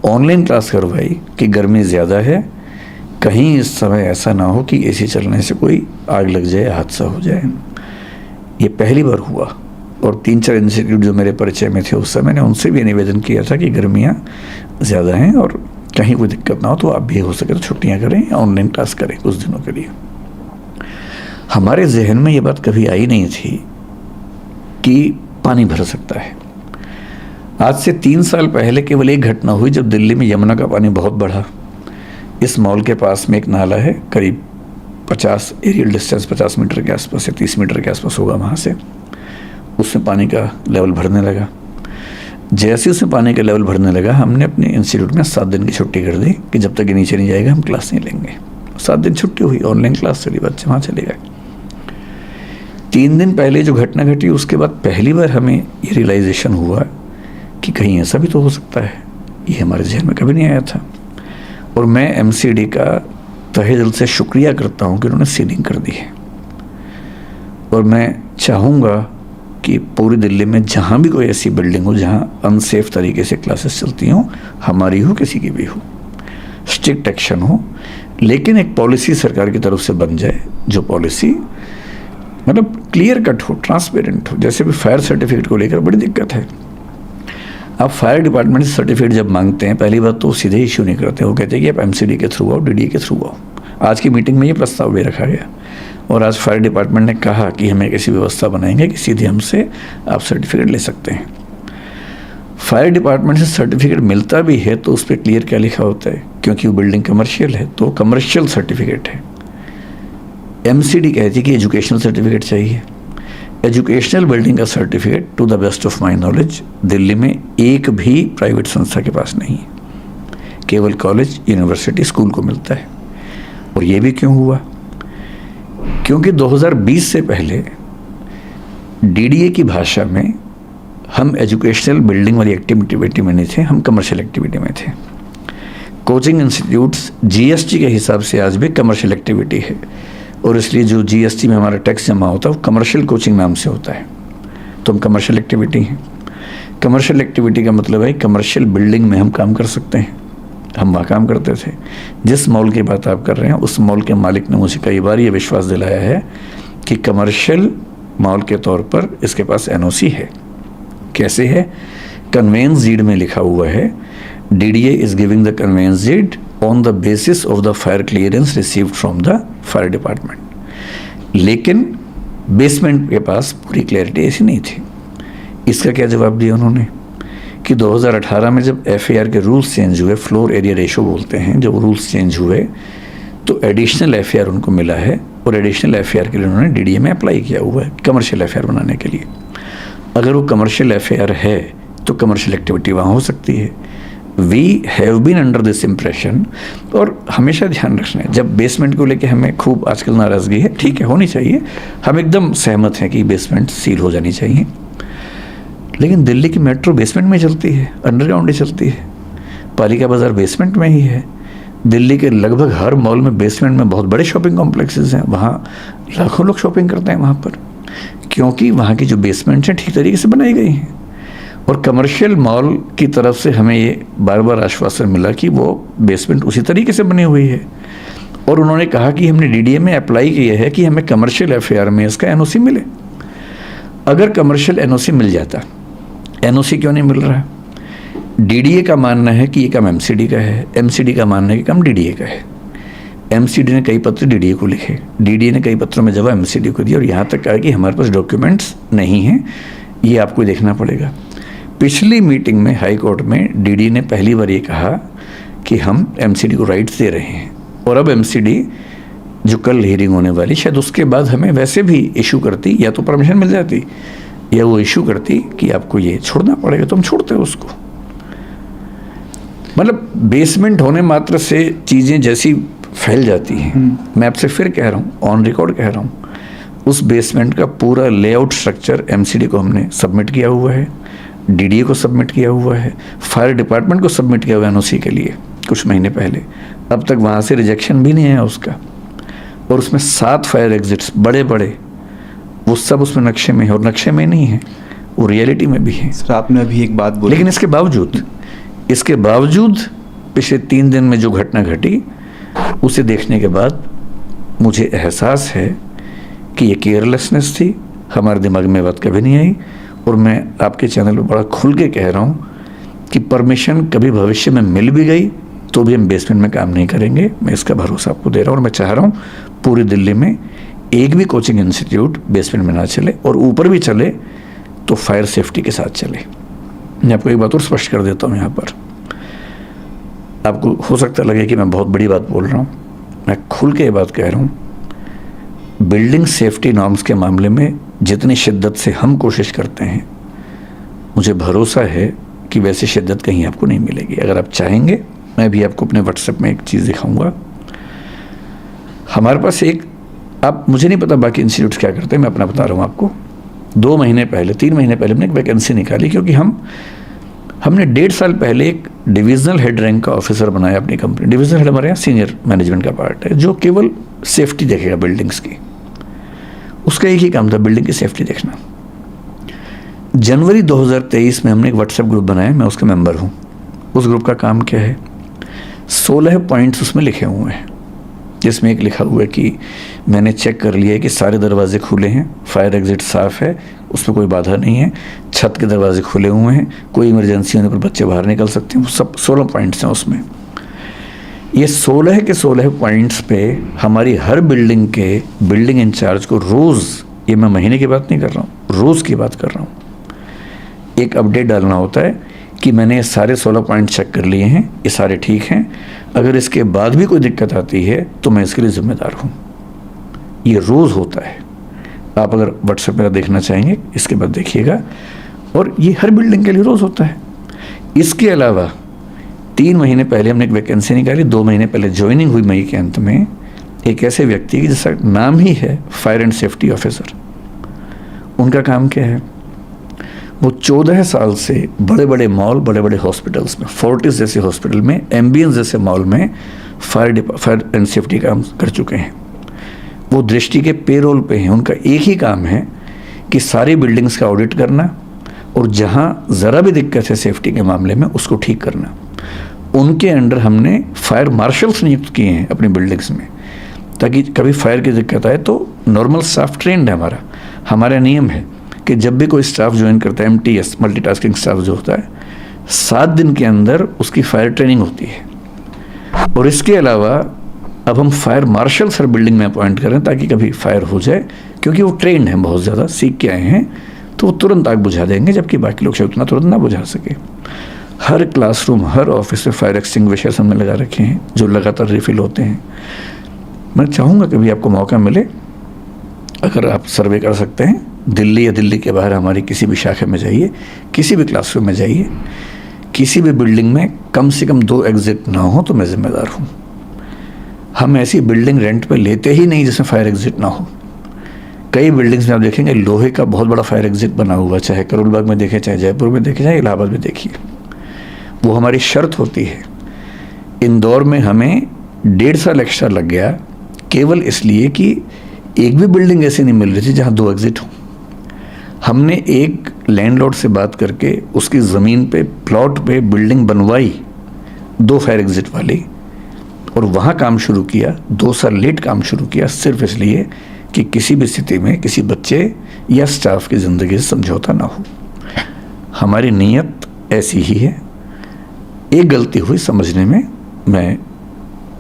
ऑनलाइन क्लास करवाई कि गर्मी ज़्यादा है, कहीं इस समय ऐसा ना हो कि एसी चलने से कोई आग लग जाए, हादसा हो जाए। ये पहली बार हुआ। और 3-4 इंस्टीट्यूट जो मेरे परिचय में थे उस समय, मैंने उनसे भी निवेदन किया था कि गर्मियाँ ज़्यादा हैं और कहीं कोई दिक्कत ना हो तो आप भी हो सके तो छुट्टियाँ करें या ऑनलाइन क्लास करें कुछ दिनों के लिए। हमारे जहन में ये बात कभी आई नहीं थी कि पानी भर सकता है। आज से 3 साल पहले केवल एक घटना हुई जब दिल्ली में यमुना का पानी बहुत बढ़ा, इस मॉल के पास में एक नाला है, करीब 50 एरियल डिस्टेंस 50 मीटर के आसपास या 30 मीटर के आसपास होगा वहाँ से। उसमें पानी का लेवल भरने लगा। जैसे उसमें पानी का लेवल भरने लगा, हमने अपने इंस्टीट्यूट में 7 दिन की छुट्टी कर दी कि जब तक ये नीचे नहीं जाएगा हम क्लास नहीं लेंगे। 7 दिन छुट्टी हुई, ऑनलाइन क्लास चली, बच्चे वहाँ चले गए। 3 दिन पहले जो घटना घटी, उसके बाद पहली बार हमें ये रियलाइजेशन हुआ कि कहीं ऐसा भी तो हो सकता है। ये हमारे जहन में कभी नहीं आया था। और मैं एमसीडी का तहे दिल से शुक्रिया करता हूँ कि उन्होंने सीलिंग कर दी है। और मैं चाहूँगा कि पूरी दिल्ली में जहाँ भी कोई ऐसी बिल्डिंग हो जहाँ अनसेफ तरीके से क्लासेस चलती हों, हमारी हो किसी की भी हो, स्ट्रिक्ट एक्शन हो, लेकिन एक पॉलिसी सरकार की तरफ से बन जाए जो पॉलिसी मतलब क्लियर कट हो, ट्रांसपेरेंट हो। जैसे भी फायर सर्टिफिकेट को लेकर बड़ी दिक्कत है। आप फायर डिपार्टमेंट से सर्टिफिकेट जब मांगते हैं, पहली बात तो सीधे इश्यू नहीं करते, वो कहते हैं कि आप एमसीडी के थ्रू आओ, डीडीए के थ्रू आओ। आज की मीटिंग में ये प्रस्ताव भी रखा गया और आज फायर डिपार्टमेंट ने कहा कि हम एक ऐसी व्यवस्था बनाएंगे कि सीधे हमसे आप सर्टिफिकेट ले सकते हैं। फायर डिपार्टमेंट से सर्टिफिकेट मिलता भी है तो उस पर क्लियर क्या लिखा होता है, क्योंकि वो बिल्डिंग कमर्शियल है तो कमर्शियल सर्टिफिकेट है। एमसीडी कहती है कि एजुकेशनल सर्टिफिकेट चाहिए। एजुकेशनल बिल्डिंग का certificate to the best of my knowledge Delhi में एक भी प्राइवेट संस्था के पास नहीं है, केवल कॉलेज, यूनिवर्सिटी, स्कूल को मिलता है। और ये भी क्यों हुआ? क्योंकि 2020 से पहले डीडीए की भाषा में हम एजुकेशनल बिल्डिंग वाली एक्टिविटी में नहीं थे, हम कमर्शियल एक्टिविटी में थे। कोचिंग इंस्टीट्यूट्स जीएसटी के हिसाब से आज भी कमर्शियल एक्टिविटी है और इसलिए जो जीएसटी में हमारा टैक्स जमा होता है वो कमर्शियल कोचिंग नाम से होता है, तो हम कमर्शियल एक्टिविटी हैं। कमर्शियल एक्टिविटी का मतलब है कमर्शियल बिल्डिंग में हम काम कर सकते हैं। हम वहाँ काम करते थे। जिस मॉल की बात आप कर रहे हैं उस मॉल के मालिक ने मुझे कई बार ये विश्वास दिलाया है कि कमर्शियल मॉल के तौर पर इसके पास एनओसी है। कैसे है? कन्वेंस डीड में लिखा हुआ है, DDA is giving the conveyance deed on the basis of the fire clearance received from the fire department. लेकिन बेसमेंट के पास पूरी क्लैरिटी ऐसी नहीं थी। इसका क्या जवाब दिया उन्होंने कि 2018 में जब एफएआर के रूल्स चेंज हुए, फ्लोर एरिया रेशो बोलते हैं, जब रूल्स चेंज हुए तो एडिशनल एफएआर उनको मिला है और एडिशनल एफएआर के लिए उन्होंने डीडीए में अप्लाई किया हुआ है कमर्शियल एफएआर बनाने के लिए। अगर वो कमर्शियल एफएआर है तो कमर्शियल एक्टिविटी वहाँ हो सकती है। We have been under this impression. और हमेशा ध्यान रखना है, जब बेसमेंट को लेके हमें खूब आजकल नाराज़गी है, ठीक है होनी चाहिए, हम एकदम सहमत हैं कि बेसमेंट सील हो जानी चाहिए, लेकिन दिल्ली की मेट्रो बेसमेंट में चलती है, अंडरग्राउंड ही चलती है। पालिका बाज़ार बेसमेंट में ही है। दिल्ली के लगभग हर मॉल में बेसमेंट में बहुत बड़े शॉपिंग कॉम्प्लेक्सेस हैं, वहाँ लाखों लोग शॉपिंग करते हैं वहाँ पर, क्योंकि वहाँ की जो बेसमेंट्स हैं ठीक तरीके से बनाई गई हैं। और कमर्शियल मॉल की तरफ से हमें ये बार बार आश्वासन मिला कि वो बेसमेंट उसी तरीके से बनी हुई है। और उन्होंने कहा कि हमने डीडीए में अप्लाई किया है कि हमें कमर्शियल एफएआर में इसका एनओसी मिले। अगर कमर्शियल एनओसी मिल जाता, एनओसी क्यों नहीं मिल रहा? डीडीए का मानना है कि ये काम एमसीडी का है, एमसीडी का मानना है कि काम डीडीए का है। एमसीडी ने कई पत्र डीडीए को लिखे, डीडीए ने कई पत्रों में जवाब एमसीडी को दिया और यहाँ तक कहा कि हमारे पास डॉक्यूमेंट्स नहीं हैं, ये आपको देखना पड़ेगा। पिछली मीटिंग में हाई कोर्ट में डीडीए ने पहली बार ये कहा कि हम एमसीडी को राइट्स दे रहे हैं और अब एमसीडी जो कल हियरिंग होने वाली, शायद उसके बाद हमें वैसे भी इशू करती, या तो परमिशन मिल जाती या वो इशू करती कि आपको ये छोड़ना पड़ेगा, तो हम छोड़ते उसको। मतलब बेसमेंट होने मात्र से चीज़ें जैसी फैल जाती हैं। मैं आपसे फिर कह रहा हूँ, ऑन रिकॉर्ड कह रहा हूँ, उस बेसमेंट का पूरा लेआउट स्ट्रक्चर एमसीडी को हमने सबमिट किया हुआ है, डीडीए को सबमिट किया हुआ है, फायर डिपार्टमेंट को सबमिट किया हुआ है एनओसी के लिए कुछ महीने पहले। अब तक वहाँ से रिजेक्शन भी नहीं आया उसका। और उसमें 7 फायर एग्जिट्स बड़े बड़े, वो सब उसमें नक्शे में है, और नक्शे में नहीं है, वो रियलिटी में भी है। सर आपने अभी एक बात बोली, लेकिन इसके बावजूद पिछले 3 दिन में जो घटना घटी उसे देखने के बाद मुझे एहसास है कि ये केयरलेसनेस थी, हमारे दिमाग में बात कभी नहीं आई। और मैं आपके चैनल पर बड़ा खुल के कह रहा हूँ कि परमिशन कभी भविष्य में मिल भी गई तो भी हम बेसमेंट में काम नहीं करेंगे। मैं इसका भरोसा आपको दे रहा हूँ और मैं चाह रहा हूँ पूरी दिल्ली में एक भी कोचिंग इंस्टीट्यूट बेसमेंट में ना चले, और ऊपर भी चले तो फायर सेफ्टी के साथ चले। मैं आपको एक बात और स्पष्ट कर देता हूँ यहाँ पर, आपको हो सकता लगे कि मैं बहुत बड़ी बात बोल रहा हूँ, मैं खुल के ये बात कह रहा हूँ, बिल्डिंग सेफ्टी नॉर्म्स के मामले में जितनी शिद्दत से हम कोशिश करते हैं, मुझे भरोसा है कि वैसी शिद्दत कहीं आपको नहीं मिलेगी। अगर आप चाहेंगे, मैं भी आपको अपने व्हाट्सएप में एक चीज़ दिखाऊंगा। हमारे पास एक, आप, मुझे नहीं पता बाकी इंस्टीट्यूट्स क्या करते हैं, मैं अपना बता रहा हूँ आपको। 2 महीने पहले, 3 महीने पहले हमने एक वैकेंसी निकाली, क्योंकि हमने 1.5 साल पहले एक डिविजनल हेड रैंक का ऑफिसर बनाया अपनी कंपनी। डिविजनल हेड हमारे यहाँ सीनियर मैनेजमेंट का पार्ट है, जो केवल सेफ्टी देखेगा बिल्डिंग्स की। उसका एक ही काम था, बिल्डिंग की सेफ्टी देखना। जनवरी 2023 में हमने एक व्हाट्सएप ग्रुप बनाया, मैं उसका मेंबर हूँ। उस ग्रुप का काम क्या है, 16 पॉइंट्स उसमें लिखे हुए हैं, जिसमें एक लिखा हुआ है कि मैंने चेक कर लिया है कि सारे दरवाजे खुले हैं, फायर एग्जिट साफ़ है, उसमें कोई बाधा नहीं है, छत के दरवाजे खुले हुए हैं, कोई इमरजेंसी होने पर बच्चे बाहर निकल सकते हैं। वो सब 16 पॉइंट्स हैं उसमें। ये 16 के 16 पॉइंट्स पे हमारी हर बिल्डिंग के बिल्डिंग इंचार्ज को रोज़, ये मैं महीने की बात नहीं कर रहा हूँ, रोज़ की बात कर रहा हूँ, एक अपडेट डालना होता है कि मैंने ये सारे 16 पॉइंट चेक कर लिए हैं, ये सारे ठीक हैं, अगर इसके बाद भी कोई दिक्कत आती है तो मैं इसके लिए ज़िम्मेदार हूँ। ये रोज़ होता है। आप अगर व्हाट्सएप मेरा देखना चाहेंगे, इसके बाद देखिएगा। और ये हर बिल्डिंग के लिए रोज़ होता है। इसके अलावा 3 महीने पहले हमने एक वैकेंसी निकाली, 2 महीने पहले ज्वाइनिंग हुई मई के अंत में, एक ऐसे व्यक्ति की जिसका नाम ही है फायर एंड सेफ्टी ऑफिसर। उनका काम क्या है, वो 14 साल से बड़े बड़े मॉल, बड़े बड़े हॉस्पिटल्स में, फोर्टिस जैसे हॉस्पिटल में, एम्बियंस जैसे मॉल में फायर एंड सेफ्टी काम कर चुके हैं। वो दृष्टि के पेरोल पे हैं। उनका एक ही काम है कि सारी बिल्डिंग्स का ऑडिट करना और जहाँ ज़रा भी दिक्कत है सेफ्टी के मामले में उसको ठीक करना। उनके अंडर हमने फायर मार्शल्स नियुक्त किए हैं अपनी बिल्डिंग्स में, ताकि कभी फायर की दिक्कत आए तो नॉर्मल स्टाफ ट्रेंड है। हमारा नियम है कि जब भी कोई स्टाफ ज्वाइन करता है, MTS मल्टीटास्किंग स्टाफ जो होता है, 7 दिन के अंदर उसकी फायर ट्रेनिंग होती है। और इसके अलावा अब हम फायर मार्शल्स हर बिल्डिंग में अपॉइंट करें, ताकि कभी फायर हो जाए, क्योंकि वो ट्रेंड हैं, बहुत ज़्यादा सीख के आए हैं, तो वो तुरंत आग बुझा देंगे, जबकि बाकी लोग शायद उतना तुरंत ना बुझा सके। हर क्लासरूम, हर ऑफिस में फायर एक्सटिंग्विशर्स हमने लगा रखे हैं, जो लगातार रिफिल होते हैं। मैं चाहूँगा कभी आपको मौका मिले, अगर आप सर्वे कर सकते हैं, दिल्ली या दिल्ली के बाहर हमारी किसी भी शाखा में जाइए, किसी भी क्लासरूम में जाइए, किसी भी बिल्डिंग में कम से कम 2 एग्जिट ना हो तो मैं जिम्मेदार हूँ। हम ऐसी बिल्डिंग रेंट पे लेते ही नहीं जिसमें फायर एग्जिट ना हो। कई बिल्डिंग्स में आप देखेंगे लोहे का बहुत बड़ा फायर एग्जिट बना हुआ, चाहे करोल बाग में देखें, चाहे जयपुर में देखें, चाहे इलाहाबाद में देखिए। वो हमारी शर्त होती है। इंदौर में हमें 1.5 साल एक्स्ट्रा लग गया, केवल इसलिए कि एक भी बिल्डिंग ऐसी नहीं मिल रही थी जहाँ 2 एग्जिट हों। हमने एक लैंडलॉर्ड से बात करके उसकी ज़मीन पे, प्लॉट पे बिल्डिंग बनवाई 2 फायर एग्जिट वाली, और वहाँ काम शुरू किया। 2 साल लेट काम शुरू किया, सिर्फ इसलिए कि किसी भी स्थिति में किसी बच्चे या स्टाफ की ज़िंदगी से समझौता ना हो। हमारी नीयत ऐसी ही है। एक गलती हुई समझने में, मैं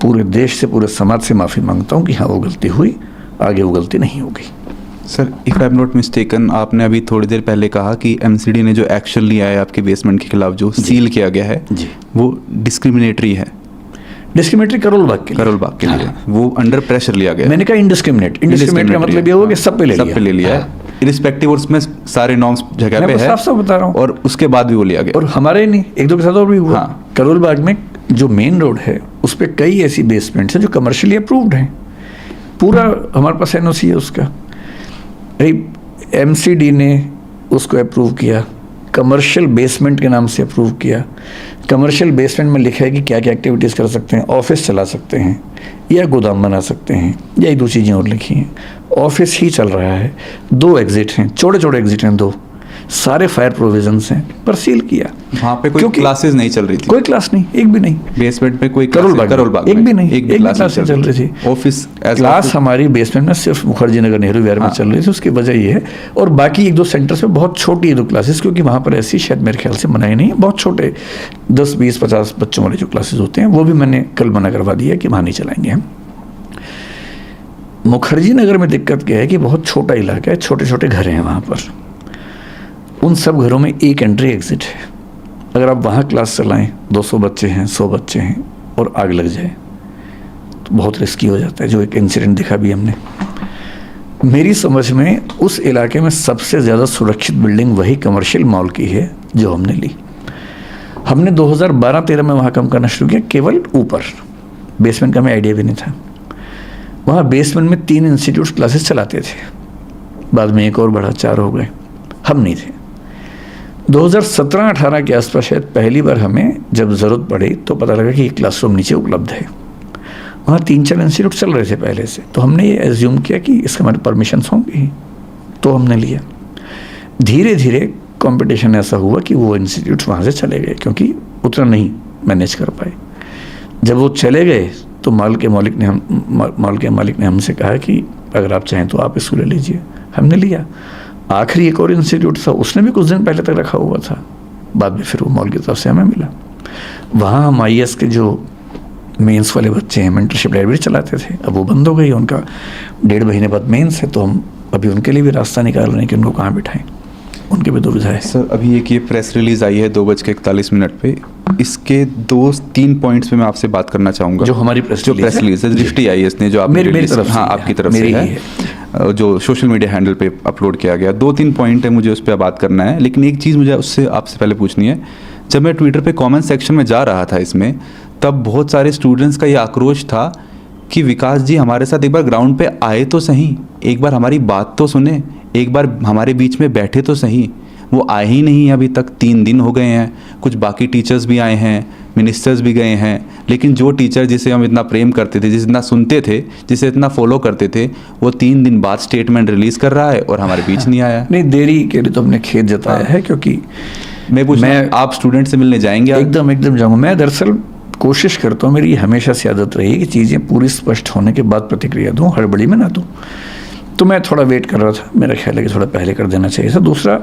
पूरे देश से, पूरे समाज से माफ़ी मांगता हूँ कि हाँ वो गलती हुई, आगे वो गलती नहीं होगी। Sir, if I am not mistaken, आपने अभी थोड़ी देर पहले कहा कि MCD ने जो एक्शन लिया है आपके बेसमेंट के खिलाफ, जो सील किया गया है जी, वो डिस्क्रिमिनेटरी है। डिस्क्रिमिनेटरी करोल बाग के लिए, हाँ, वो अंडर प्रेशर लिया गया। मैंने कहा इनडिस्क्रिमिनेट का मतलब ये होगा कि सब पे ले लिया है, इरिस्पेक्टिव, और उसमें सारे नॉर्म्स जगह पे है, साफ बता रहा हूँ। और उसके बाद भी वो लिया गया। और हमारे ही नहीं, 1-2 के साथ और भी हुआ। हाँ। करोल बाग में जो मेन रोड है उस पर कई ऐसी बेसमेंट्स हैं जो कमर्शियली अप्रूव्ड हैं, पूरा हमारे पास NOC है उसका। MCD ने उसको अप्रूव किया, कमर्शियल बेसमेंट के नाम से अप्रूव किया। कमर्शियल बेसमेंट में लिखा है कि क्या क्या एक्टिविटीज़ कर सकते हैं, ऑफिस चला सकते हैं या गोदाम बना सकते हैं, या 1-2 चीज़ें और लिखी हैं। ऑफिस ही चल रहा है, 2 एग्जिट हैं, छोटे छोटे एग्जिट हैं 2, सारे फायर प्रोविजंस हैं, पर सील किया। वहाँ पे कोई क्लासेस नहीं चल रही थी, कोई क्लास नहीं, एक भी नहीं। बेसमेंट में कोई करोल बाग एक भी नहीं, एक भी क्लास नहीं चल रही थी। ऑफिस क्लास हमारी बेसमेंट में सिर्फ मुखर्जी नगर नेहरू विहार में चल रही थी, उसकी वजह ये है। और बाकी 1-2 सेंटर्स में बहुत छोटी 1-2 क्लासेस, क्योंकि वहाँ पर ऐसी शायद मेरे ख्याल से मनाई नहीं है, बहुत छोटे 10, 20, 50 बच्चों वाले जो क्लासेस होते हैं, वो भी मैंने कल मना करवा दिया कि वहाँ नहीं चलाएंगे हम। मुखर्जी नगर में दिक्कत क्या है कि बहुत छोटा इलाका है, छोटे छोटे घर हैं वहाँ पर। उन सब घरों में एक एंट्री एग्जिट है, अगर आप वहाँ क्लास चलाएं, 200 बच्चे हैं, 100 बच्चे हैं और आग लग जाए तो बहुत रिस्की हो जाता है, जो एक इंसिडेंट दिखा भी हमने। मेरी समझ में उस इलाके में सबसे ज़्यादा सुरक्षित बिल्डिंग वही कमर्शियल मॉल की है जो हमने ली। हमने 2012-13 में वहाँ काम करना शुरू किया, केवल ऊपर, बेसमेंट का हमें आइडिया भी नहीं था। वहाँ बेसमेंट में 3 इंस्टीट्यूट क्लासेस चलाते थे, बाद में एक और बढ़ा, 4 हो गए, हम नहीं थे। 2017-18 के आसपास शायद पहली बार हमें जब ज़रूरत पड़ी तो पता लगा कि ये क्लासरूम नीचे उपलब्ध है। वहाँ 3-4 इंस्टीट्यूट चल रहे थे पहले से, तो हमने ये एज्यूम किया कि इसके हमारे परमिशंस होंगे, तो हमने लिया। धीरे धीरे कंपटीशन ऐसा हुआ कि वो इंस्टीट्यूट्स वहाँ से चले गए, क्योंकि उतना नहीं मैनेज कर पाए। जब वो चले गए तो मॉल के मालिक ने हमसे कहा कि अगर आप चाहें तो आप इसको ले लीजिए। हमने लिया। आखिरी एक और इंस्टीट्यूट था, उसने भी कुछ दिन पहले तक रखा हुआ था, बाद में फिर वो मॉल की तरफ से हमें मिला। वहाँ हम IAS के जो मेंस वाले बच्चे हैं, मेंटरशिप लाइब्रेरी चलाते थे, अब वो बंद हो गई, उनका 1.5 महीने बाद मेंस है, तो हम अभी उनके लिए भी रास्ता निकाल रहे हैं कि उनको कहाँ बिठाएं, उनकी भी दुविधा है। सर, अभी एक ये प्रेस रिलीज़ आई है 2:41 पे, इसके 2-3 पॉइंट्स पे मैं आपसे बात करना चाहूँगा। जो हमारी प्रेस रिलीज है दृष्टि IAS ने, जो आप मेरी तरफ से, हाँ आपकी तरफ से है, जो सोशल मीडिया हैंडल पे अपलोड किया गया। 2-3 पॉइंट है, मुझे उस पर बात करना है, लेकिन एक चीज़ मुझे उससे आपसे पहले पूछनी है। जब मैं ट्विटर पे कमेंट सेक्शन में जा रहा था इसमें, तब बहुत सारे स्टूडेंट्स का ये आक्रोश था कि विकास जी हमारे साथ एक बार ग्राउंड पे आए तो सही, एक बार हमारी बात तो सुने, एक बार हमारे बीच में बैठे तो सही। वो आए ही नहीं अभी तक, 3 दिन हो गए हैं। कुछ बाकी टीचर्स भी आए हैं, मिनिस्टर्स भी गए हैं, लेकिन जो टीचर जिसे हम इतना प्रेम करते थे, जिसे इतना सुनते थे, जिसे इतना फॉलो करते थे, वो 3 दिन बाद स्टेटमेंट रिलीज़ कर रहा है और हमारे बीच नहीं आया। नहीं, देरी के लिए तो हमने खेद जताया है, क्योंकि मैं आप स्टूडेंट से मिलने जाएंगे? एकदम जाऊँगा। मैं दरअसल कोशिश करता हूँ, मेरी हमेशा से आदत रही कि चीज़ें पूरी स्पष्ट होने के बाद प्रतिक्रिया दूँ, हड़बड़ी में ना दूँ। तो मैं थोड़ा वेट कर रहा था, मेरा ख्याल है कि थोड़ा पहले कर देना चाहिए था। दूसरा,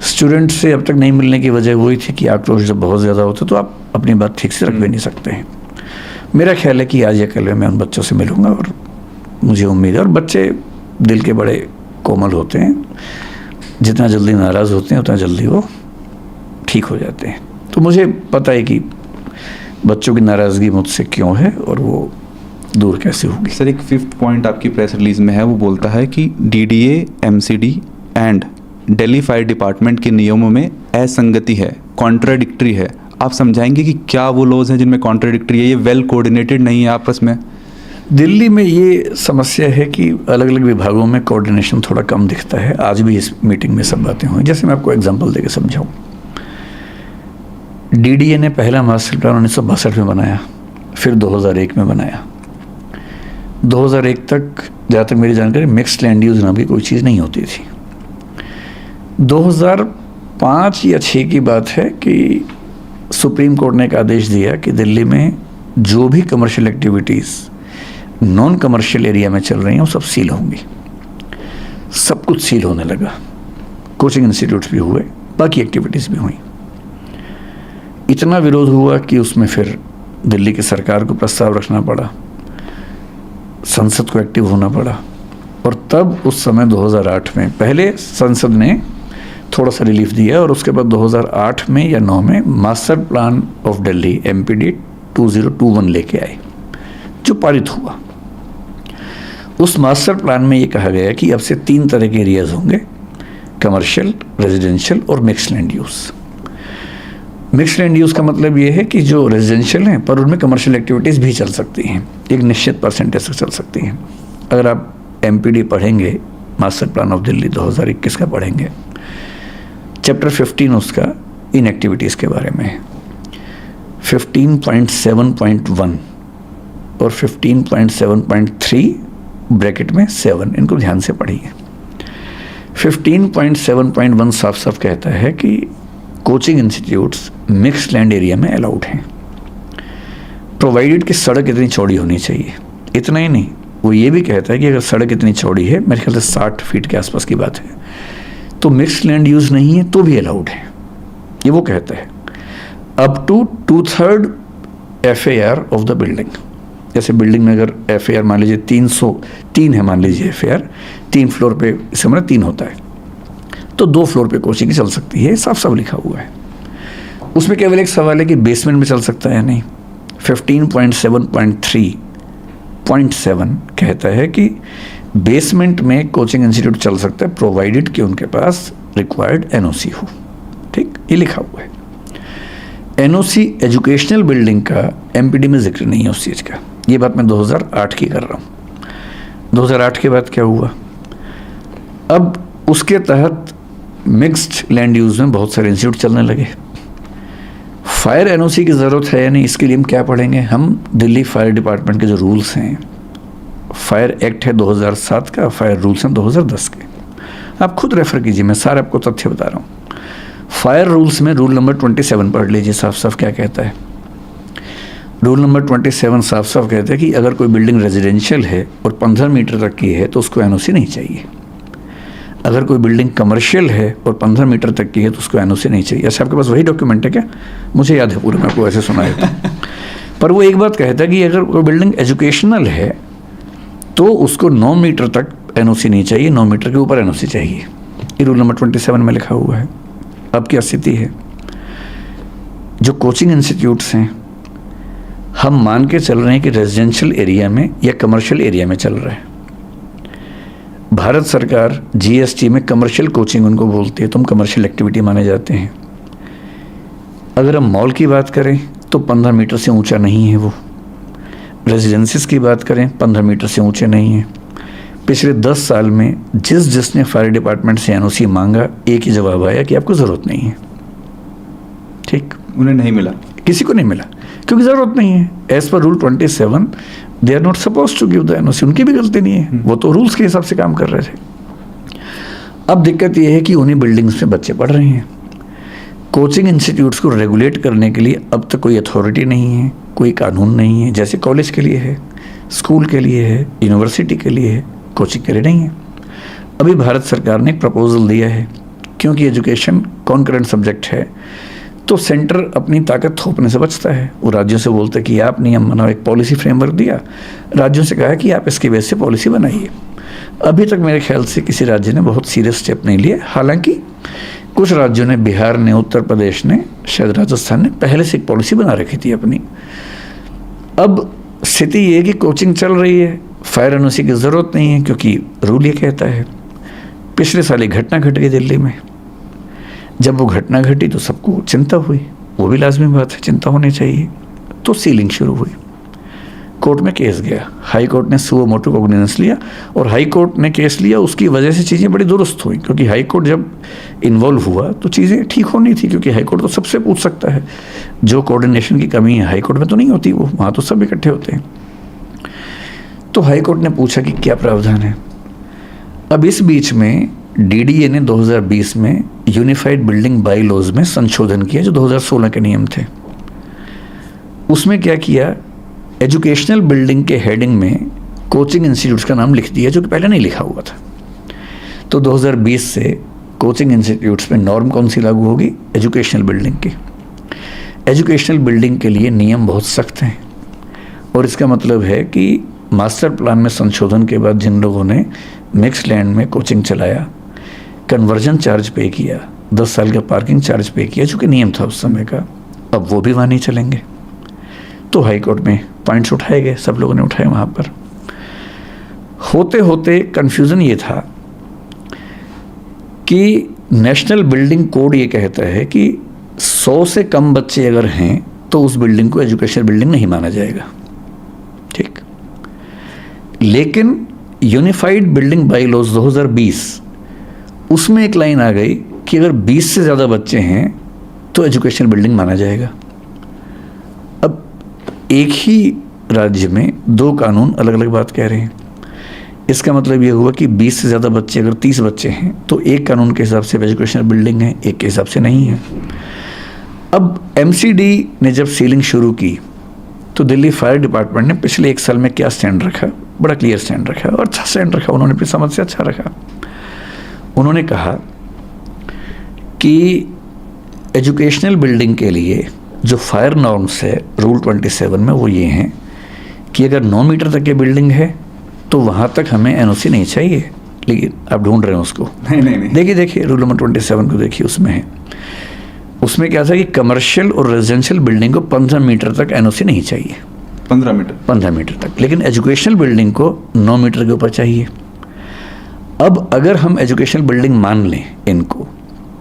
स्टूडेंट से अब तक नहीं मिलने की वजह वही थी कि आक्रोश जब बहुत ज़्यादा होता तो आप अपनी बात ठीक से रख भी नहीं सकते हैं। मेरा ख्याल है कि आज या कल में मैं उन बच्चों से मिलूँगा, और मुझे उम्मीद है, और बच्चे दिल के बड़े कोमल होते हैं, जितना जल्दी नाराज़ होते हैं उतना जल्दी वो ठीक हो जाते हैं। तो मुझे पता है कि बच्चों की नाराज़गी मुझसे क्यों है और वो दूर कैसे होगी। सर, एक 5th पॉइंट आपकी प्रेस रिलीज में है, वो बोलता है कि DDA, MCD and Delhi fire department के नियमों में असंगति है, कॉन्ट्राडिक्टरी है। आप समझाएंगे कि क्या वो लॉज हैं जिनमें कॉन्ट्राडिक्टरी है, ये वेल कोऑर्डिनेटेड नहीं है आपस में? दिल्ली में ये समस्या है कि अलग अलग विभागों में कोऑर्डिनेशन थोड़ा कम दिखता है। आज भी इस मीटिंग में सब बातें हुई। जैसे मैं आपको एग्जांपल देके समझाऊं, DDA ने पहला मास्टर प्लान 1962 में बनाया, फिर 2001 में बनाया। 2001 तक, जहाँ तक मेरी जानकारी, मिक्स्ड लैंड यूज नाम की कोई चीज़ नहीं होती थी। 2005 या 6 की बात है कि सुप्रीम कोर्ट ने एक आदेश दिया कि दिल्ली में जो भी commercial activities non commercial area में चल रही हैं वो सब सील होंगी। सब कुछ सील होने लगा। कोचिंग इंस्टीट्यूट्स भी हुए, बाकी एक्टिविटीज़ भी हुई। इतना विरोध हुआ कि उसमें फिर दिल्ली की सरकार को प्रस्ताव रखना पड़ा, संसद को एक्टिव होना पड़ा, और तब उस समय 2008 में पहले संसद ने थोड़ा सा रिलीफ दिया, और उसके बाद 2008 में या 9 में master plan of Delhi MPD 2021 लेके आए, जो पारित हुआ। उस मास्टर प्लान में ये कहा गया कि अब से 3 तरह के एरियाज होंगे, कमर्शियल, रेजिडेंशियल और mixed land use. Mixed land use का मतलब ये है कि जो रेजिडेंशियल हैं पर उनमें कमर्शियल एक्टिविटीज़ भी चल सकती हैं, एक निश्चित परसेंटेज तक चल सकती हैं। अगर आप MPD पढ़ेंगे, मास्टर प्लान ऑफ दिल्ली 2021 का पढ़ेंगे, चैप्टर 15 उसका इन एक्टिविटीज़ के बारे में है। 15.7.1 और 15.7.3 ब्रैकेट में 7, इनको ध्यान से पढ़िए। 15.7.1 साफ साफ कहता है कि coaching institutes mixed land area में अलाउड हैं, प्रोवाइडेड कि सड़क इतनी चौड़ी होनी चाहिए। इतना ही नहीं, वो ये भी कहता है कि अगर सड़क इतनी चौड़ी है, मेरे ख्याल से 60 फीट के आसपास की बात है, तो मिक्स्ड लैंड यूज़ नहीं है तो भी अलाउड है, ये वो कहता है। Up to 2/3 FAR of the building. जैसे बिल्डिंग में अगर FAR मान लीजिए 303 है, मान लीजिए FAR 3 फ्लोर पे, इससे मतलब 3 होता है, तो 2 फ्लोर पे कोचिंग चल सकती है, साफ साफ लिखा हुआ है। उसमें केवल एक सवाल है कि बेसमेंट में चल सकता है या नहीं। 15.7.3.7 कहता है कि बेसमेंट में कोचिंग इंस्टीट्यूट चल सकता है प्रोवाइडेड कि उनके पास रिक्वायर्ड एनओसी हो। ठीक, ये लिखा हुआ है। एनओसी एजुकेशनल बिल्डिंग का एमपीडी में जिक्र नहीं है उस चीज़ का। ये बात मैं 2008 की कर रहा हूँ। 2008 के बाद क्या हुआ, अब उसके तहत मिक्स्ड लैंड यूज़ में बहुत सारे इंस्टीट्यूट चलने लगे। फायर एनओसी की ज़रूरत है या नहीं, इसके लिए हम क्या पढ़ेंगे, हम दिल्ली फायर डिपार्टमेंट के जो रूल्स हैं, फायर एक्ट है 2007 का, फायर रूल्स हैं 2010 के, आप खुद रेफर कीजिए, मैं सारे आपको तथ्य बता रहा हूँ। फायर रूल्स में रूल नंबर 27 पढ़ लीजिए, साफ साफ क्या कहता है। रूल नंबर 27 साफ साफ कहता है कि अगर कोई बिल्डिंग रेजिडेंशियल है और 15 मीटर तक की है तो उसको एनओसी नहीं चाहिए। अगर कोई बिल्डिंग कमर्शियल है और 15 मीटर तक की है तो उसको एनओसी नहीं चाहिए। अच्छा, आपके पास वही डॉक्यूमेंट है क्या? मुझे याद है पूरा, मैं आपको ऐसे सुनाया था। पर वो एक बात कहता है कि अगर कोई बिल्डिंग एजुकेशनल है तो उसको 9 मीटर तक एनओसी नहीं चाहिए, 9 मीटर के ऊपर एनओसी चाहिए। ये रूल नंबर 27 में लिखा हुआ है। अब क्या स्थिति है, जो कोचिंग इंस्टीट्यूट्स हैं, हम मान के चल रहे हैं कि रेजिडेंशियल एरिया में या कमर्शियल एरिया में चल रहा है। भारत सरकार जीएसटी में कमर्शियल कोचिंग उनको बोलती है, तो हम कमर्शियल एक्टिविटी माने जाते हैं। अगर हम मॉल की बात करें तो 15 मीटर से ऊंचा नहीं है वो। रेजिडेंसीज की बात करें 15 मीटर से ऊंचे नहीं हैं। पिछले 10 साल में जिसने फायर डिपार्टमेंट से एनओसी मांगा, एक ही जवाब आया कि आपको ज़रूरत नहीं है। ठीक, उन्हें नहीं मिला, किसी को नहीं मिला क्योंकि ज़रूरत नहीं है। As per rule 27 they are not suppose to give the NOC. उनकी भी गलती नहीं है, वो तो रूल्स के हिसाब से काम कर रहे थे। अब दिक्कत ये है कि उन्हीं बिल्डिंग्स में बच्चे पढ़ रहे हैं। कोचिंग इंस्टीट्यूट्स को रेगुलेट करने के लिए अब तक कोई अथॉरिटी नहीं है, कोई कानून नहीं है। जैसे कॉलेज के लिए है, स्कूल के लिए है, यूनिवर्सिटी के लिए है, कोचिंग के लिए नहीं है। अभी भारत सरकार ने एक प्रपोजल दिया है, क्योंकि एजुकेशन कॉन्करेंट सब्जेक्ट है तो सेंटर अपनी ताकत थोपने से बचता है। वो राज्यों से बोलता है कि आप नियम बनाओ, एक पॉलिसी फ्रेमवर्क दिया, राज्यों से कहा कि आप इसके बेस से पॉलिसी बनाइए। अभी तक मेरे ख्याल से किसी राज्य ने बहुत सीरियस स्टेप नहीं लिए। हालांकि कुछ राज्यों ने, बिहार ने, उत्तर प्रदेश ने, शायद राजस्थान ने पहले से एक पॉलिसी बना रखी थी अपनी। अब स्थिति ये है कि कोचिंग चल रही है, फायर एनओसी की ज़रूरत नहीं है क्योंकि रूल ये कहता है। पिछले साल एक घटना घट गई दिल्ली में। जब वो घटना घटी तो सबको चिंता हुई, वो भी लाजमी बात है, चिंता होनी चाहिए। तो सीलिंग शुरू हुई, कोर्ट में केस गया, हाई कोर्ट ने सुओ मोटो कॉग्निजेंस लिया और हाई कोर्ट ने केस लिया। उसकी वजह से चीज़ें बड़ी दुरुस्त हुई, क्योंकि हाई कोर्ट जब इन्वॉल्व हुआ तो चीज़ें ठीक होनी थी, क्योंकि हाई कोर्ट तो सबसे पूछ सकता है। जो कोऑर्डिनेशन की कमी है हाई कोर्ट में तो नहीं होती, वो वहाँ तो सब इकट्ठे होते हैं। तो हाई कोर्ट ने पूछा कि क्या प्रावधान है। अब इस बीच में डीडीए ने 2020 में यूनिफाइड बिल्डिंग बाई लॉज में संशोधन किया, जो 2016 के नियम थे। उसमें क्या किया, एजुकेशनल बिल्डिंग के हेडिंग में कोचिंग इंस्टीट्यूट्स का नाम लिख दिया, जो कि पहले नहीं लिखा हुआ था। तो 2020 से कोचिंग इंस्टीट्यूट्स में नॉर्म कौन सी लागू होगी, एजुकेशनल बिल्डिंग की। एजुकेशनल बिल्डिंग के लिए नियम बहुत सख्त हैं, और इसका मतलब है कि मास्टर प्लान में संशोधन के बाद जिन लोगों ने मिक्स लैंड में कोचिंग चलाया, कन्वर्जन चार्ज पे किया, 10 साल का पार्किंग चार्ज पे किया, जो कि नियम था उस समय का, अब वो भी वहाँ नहीं चलेंगे। तो हाई कोर्ट में पॉइंट्स उठाए गए, सब लोगों ने उठाए। वहाँ पर होते होते कन्फ्यूज़न ये था कि नेशनल बिल्डिंग कोड ये कहता है कि 100 से कम बच्चे अगर हैं तो उस बिल्डिंग को एजुकेशनल बिल्डिंग नहीं माना जाएगा। ठीक, लेकिन यूनिफाइड बिल्डिंग बाई लॉज 2020 उसमें एक लाइन आ गई कि अगर 20 से ज़्यादा बच्चे हैं तो एजुकेशनल बिल्डिंग माना जाएगा। अब एक ही राज्य में 2 कानून अलग अलग बात कह रहे हैं। इसका मतलब ये हुआ कि 20 से ज़्यादा बच्चे, अगर 30 बच्चे हैं तो एक कानून के हिसाब से एजुकेशनल बिल्डिंग है, एक के हिसाब से नहीं है। अब एमसीडी ने जब सीलिंग शुरू की तो दिल्ली फायर डिपार्टमेंट ने पिछले 1 साल में क्या स्टैंड रखा, बड़ा क्लियर स्टैंड रखा और अच्छा स्टैंड रखा। उन्होंने अपनी समझ से अच्छा रखा। उन्होंने कहा कि एजुकेशनल बिल्डिंग के लिए जो फायर नॉर्म्स है रूल 27 में, वो ये हैं कि अगर 9 मीटर तक की बिल्डिंग है तो वहाँ तक हमें एनओसी नहीं चाहिए। लेकिन आप ढूंढ रहे हैं उसको, नहीं। देखिए रूल नंबर 27 को देखिए, उसमें है उसमें क्या था कि कमर्शियल और रेजिडेंशियल बिल्डिंग को 15 मीटर तक एनओसी नहीं चाहिए, 15 मीटर तक, लेकिन एजुकेशनल बिल्डिंग को 9 मीटर के ऊपर चाहिए। अब अगर हम एजुकेशनल बिल्डिंग मान लें इनको,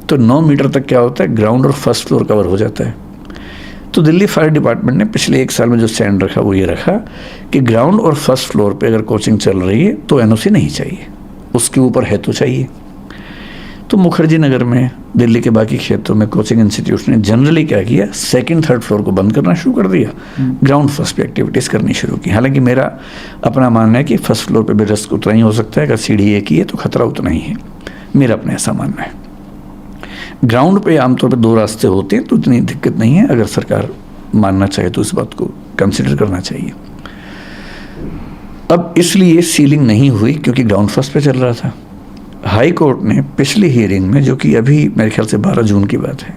तो 9 मीटर तक क्या होता है, ग्राउंड और फर्स्ट फ्लोर कवर हो जाता है। तो दिल्ली फायर डिपार्टमेंट ने पिछले 1 साल में जो स्टैंड रखा वो ये रखा कि ग्राउंड और फर्स्ट फ्लोर पे अगर कोचिंग चल रही है तो एनओसी नहीं चाहिए, उसके ऊपर है तो चाहिए। तो मुखर्जी नगर में, दिल्ली के बाकी क्षेत्रों में कोचिंग इंस्टीट्यूट्स ने जनरली क्या किया, सेकंड थर्ड फ्लोर को बंद करना शुरू कर दिया, ग्राउंड फर्स्ट पे एक्टिविटीज़ करनी शुरू की। हालांकि मेरा अपना मानना है कि फर्स्ट फ्लोर पे भी रिस्क उतना ही हो सकता है, अगर सीढ़ी एक ही है तो खतरा उतना ही है, मेरा अपना ऐसा मानना है। ग्राउंड पे आमतौर पे 2 रास्ते होते हैं तो इतनी दिक्कत नहीं है, अगर सरकार मानना चाहे तो इस बात को कंसिडर करना चाहिए। अब इसलिए सीलिंग नहीं हुई क्योंकि ग्राउंड फर्स्ट पे चल रहा था। हाई कोर्ट ने पिछली हियरिंग में, जो कि अभी मेरे ख्याल से 12 जून की बात है,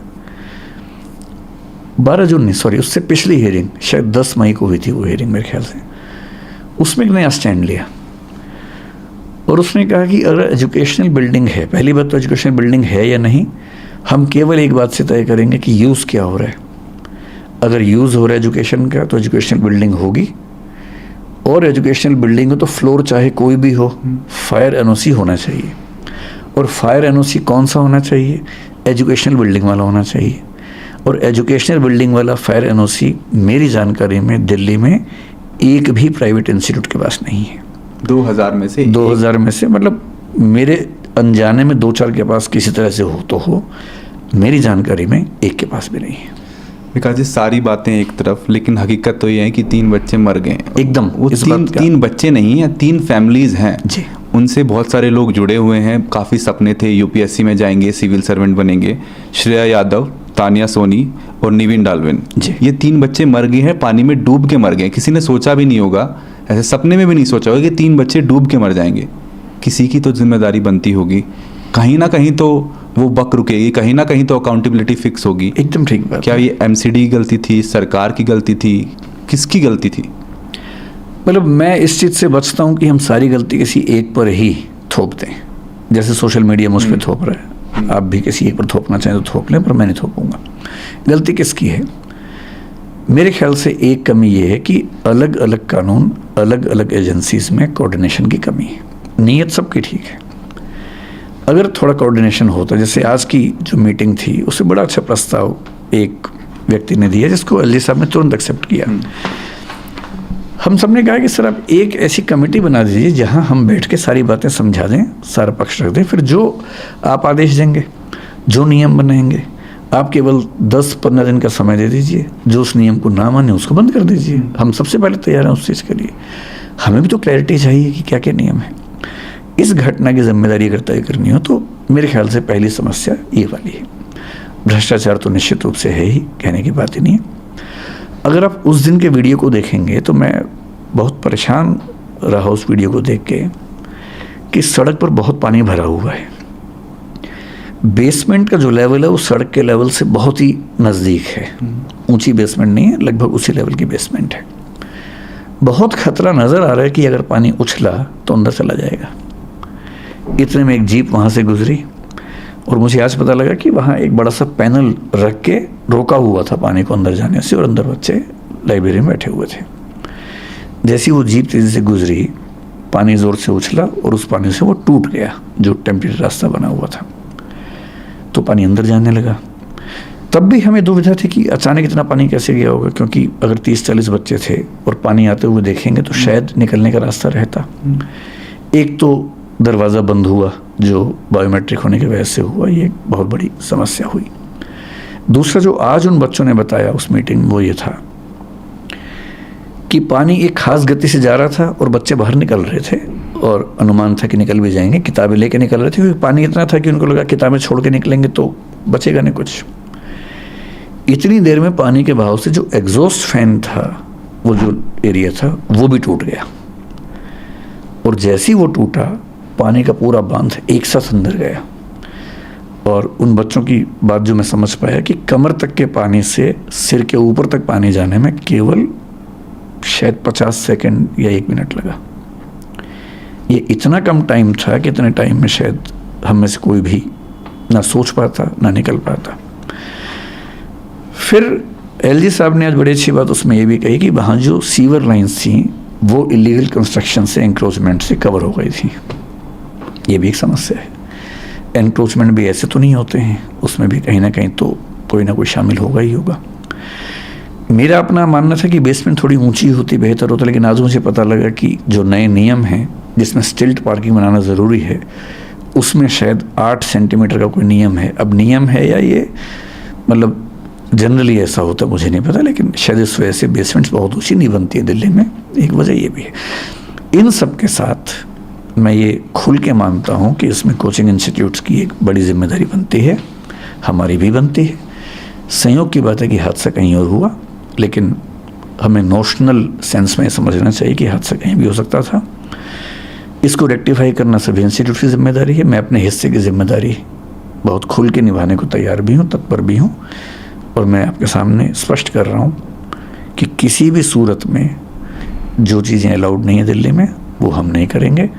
12 जून नहीं सॉरी, उससे पिछली हियरिंग शायद 10 मई को हुई थी वो हियरिंग मेरे ख्याल से, उसमें एक नया स्टैंड लिया और उसने कहा कि अगर एजुकेशनल बिल्डिंग है, पहली बात तो एजुकेशनल बिल्डिंग है या नहीं, हम केवल एक बात से तय करेंगे कि यूज़ क्या हो रहा है। अगर यूज़ हो रहा है एजुकेशन का तो एजुकेशनल बिल्डिंग होगी, और एजुकेशनल बिल्डिंग हो तो फ्लोर चाहे कोई भी हो, फायर एनओसी होना चाहिए। और फायर एनओसी कौन सा होना चाहिए, एजुकेशनल बिल्डिंग वाला होना चाहिए। और एजुकेशनल बिल्डिंग वाला फायर एनओसी मेरी जानकारी में दिल्ली में एक भी प्राइवेट इंस्टीट्यूट के पास नहीं है। 2000 में से 2000 में से, मतलब मेरे अनजाने में 2-4 के पास किसी तरह से हो तो हो, मेरी जानकारी में एक के पास भी नहीं है। विकास जी, सारी बातें एक तरफ, लेकिन हकीकत तो ये है कि 3 बच्चे मर गए एकदम। वो 3 बच्चे नहीं हैं, 3 फैमिलीज हैं जी। उनसे बहुत सारे लोग जुड़े हुए हैं, काफ़ी सपने थे, यूपीएससी में जाएंगे, सिविल सर्वेंट बनेंगे। श्रेया यादव, तानिया सोनी और निविन डालविन, ये 3 बच्चे मर गए हैं, पानी में डूब के मर गए। किसी ने सोचा भी नहीं होगा, ऐसे सपने में भी नहीं सोचा होगा कि 3 बच्चे डूब के मर जाएंगे। किसी की तो जिम्मेदारी बनती होगी, कहीं ना कहीं तो वो बक रुकेगी, कहीं ना कहीं तो अकाउंटेबिलिटी फिक्स होगी। एकदम ठीक बात। क्या ये एमसीडी की गलती थी, सरकार की गलती थी, किसकी गलती थी? मतलब मैं इस चीज़ से बचता हूँ कि हम सारी गलती किसी एक पर ही थोप दें, जैसे सोशल मीडिया मुझ पर थोप रहा है। आप भी किसी एक पर थोपना चाहें तो थोप लें, पर मैं नहीं थोपूंगा। गलती किसकी है? मेरे ख्याल से एक कमी ये है कि अलग अलग कानून, अलग अलग एजेंसीज में कोऑर्डिनेशन की कमी है। नीयत सबकी ठीक है, अगर थोड़ा कोऑर्डिनेशन होता, जैसे आज की जो मीटिंग थी उससे बड़ा अच्छा प्रस्ताव एक व्यक्ति ने दिया जिसको एलजी साहब ने तुरंत एक्सेप्ट किया। हम सब ने कहा कि सर आप एक ऐसी कमेटी बना दीजिए जहां हम बैठ के सारी बातें समझा दें, सारा पक्ष रख दें, फिर जो आप आदेश देंगे, जो नियम बनाएंगे, आप केवल 10-15 दिन का समय दे दीजिए, जो उस नियम को ना माने उसको बंद कर दीजिए। हम सबसे पहले तैयार हैं उस चीज़ के लिए। हमें भी तो क्लैरिटी चाहिए कि क्या क्या नियम है। इस घटना की जिम्मेदारी अगर तय करनी हो तो मेरे ख्याल से पहली समस्या ये वाली है। भ्रष्टाचार तो निश्चित रूप से है ही, कहने की बात ही नहीं है। अगर आप उस दिन के वीडियो को देखेंगे तो मैं बहुत परेशान रहा उस वीडियो को देख के कि सड़क पर बहुत पानी भरा हुआ है। बेसमेंट का जो लेवल है वो सड़क के लेवल से बहुत ही नज़दीक है, ऊंची बेसमेंट नहीं है, लगभग उसी लेवल की बेसमेंट है। बहुत खतरा नज़र आ रहा है कि अगर पानी उछला तो अंदर चला जाएगा। इतने में एक जीप वहाँ से गुजरी और मुझे आज पता लगा कि वहाँ एक बड़ा सा पैनल रख के रोका हुआ था पानी को अंदर जाने से, और अंदर बच्चे लाइब्रेरी में बैठे हुए थे। जैसी वो जीप तेज़ी से गुजरी, पानी ज़ोर से उछला और उस पानी से वो टूट गया जो टेम्परेरी रास्ता बना हुआ था, तो पानी अंदर जाने लगा। तब भी हमें दुविधा थी कि अचानक इतना पानी कैसे गया होगा, क्योंकि अगर 30-40 बच्चे थे और पानी आते हुए देखेंगे तो शायद निकलने का रास्ता रहता। एक तो दरवाज़ा बंद हुआ जो बायोमेट्रिक होने की वजह से हुआ, ये एक बहुत बड़ी समस्या हुई। दूसरा जो आज उन बच्चों ने बताया उस मीटिंग में वो ये था कि पानी एक खास गति से जा रहा था और बच्चे बाहर निकल रहे थे और अनुमान था कि निकल भी जाएंगे, किताबें लेके निकल रहे थे क्योंकि पानी इतना था कि उनको लगा किताबें छोड़ के निकलेंगे तो बचेगा नहीं कुछ। इतनी देर में पानी के बहाव से जो एग्जॉस्ट फैन था, वो जो एरिया था वो भी टूट गया, और जैसे ही वो टूटा पानी का पूरा बांध एक साथ अंदर गया। और उन बच्चों की बात जो मैं समझ पाया कि कमर तक के पानी से सिर के ऊपर तक पानी जाने में केवल शायद 50 सेकंड या 1 मिनट लगा। ये इतना कम टाइम था कि इतने टाइम में शायद हम में से कोई भी ना सोच पाता ना निकल पाता। फिर एलजी साहब ने आज बड़ी अच्छी बात उसमें ये भी कही कि वहाँ जो सीवर लाइन्स थी वो इलीगल कंस्ट्रक्शन से, एंक्रोचमेंट से कवर हो गई थी। ये भी एक समस्या है। एंक्रोचमेंट भी ऐसे तो नहीं होते हैं, उसमें भी कहीं ना कहीं तो कोई ना कोई शामिल होगा ही होगा। मेरा अपना मानना था कि बेसमेंट थोड़ी ऊंची होती बेहतर होता, लेकिन आज मुझे पता लगा कि जो नए नियम हैं जिसमें स्टिल्ट पार्किंग बनाना ज़रूरी है, उसमें शायद 8 सेंटीमीटर का कोई नियम है। अब नियम है या ये मतलब जनरली ऐसा होता है मुझे नहीं पता, लेकिन शायद इस वजह से बेसमेंट्स बहुत ऊंची नहीं बनती है दिल्ली में, एक वजह ये भी है। इन सब के साथ मैं ये खुल के मानता हूँ कि इसमें कोचिंग इंस्टीट्यूट्स की एक बड़ी जिम्मेदारी बनती है, हमारी भी बनती है। संयोग की बात है कि हादसा कहीं और हुआ, लेकिन हमें नोशनल सेंस में समझना चाहिए कि हादसा कहीं भी हो सकता था। इसको रेक्टिफाई करना सभी इंस्टीट्यूट की जिम्मेदारी है। मैं अपने हिस्से की जिम्मेदारी बहुत खुल के निभाने को तैयार भी हूँ, तत्पर भी हूँ, और मैं आपके सामने स्पष्ट कर रहा हूँ कि किसी भी सूरत में जो चीज़ें अलाउड नहीं है दिल्ली में वो हम नहीं करेंगे,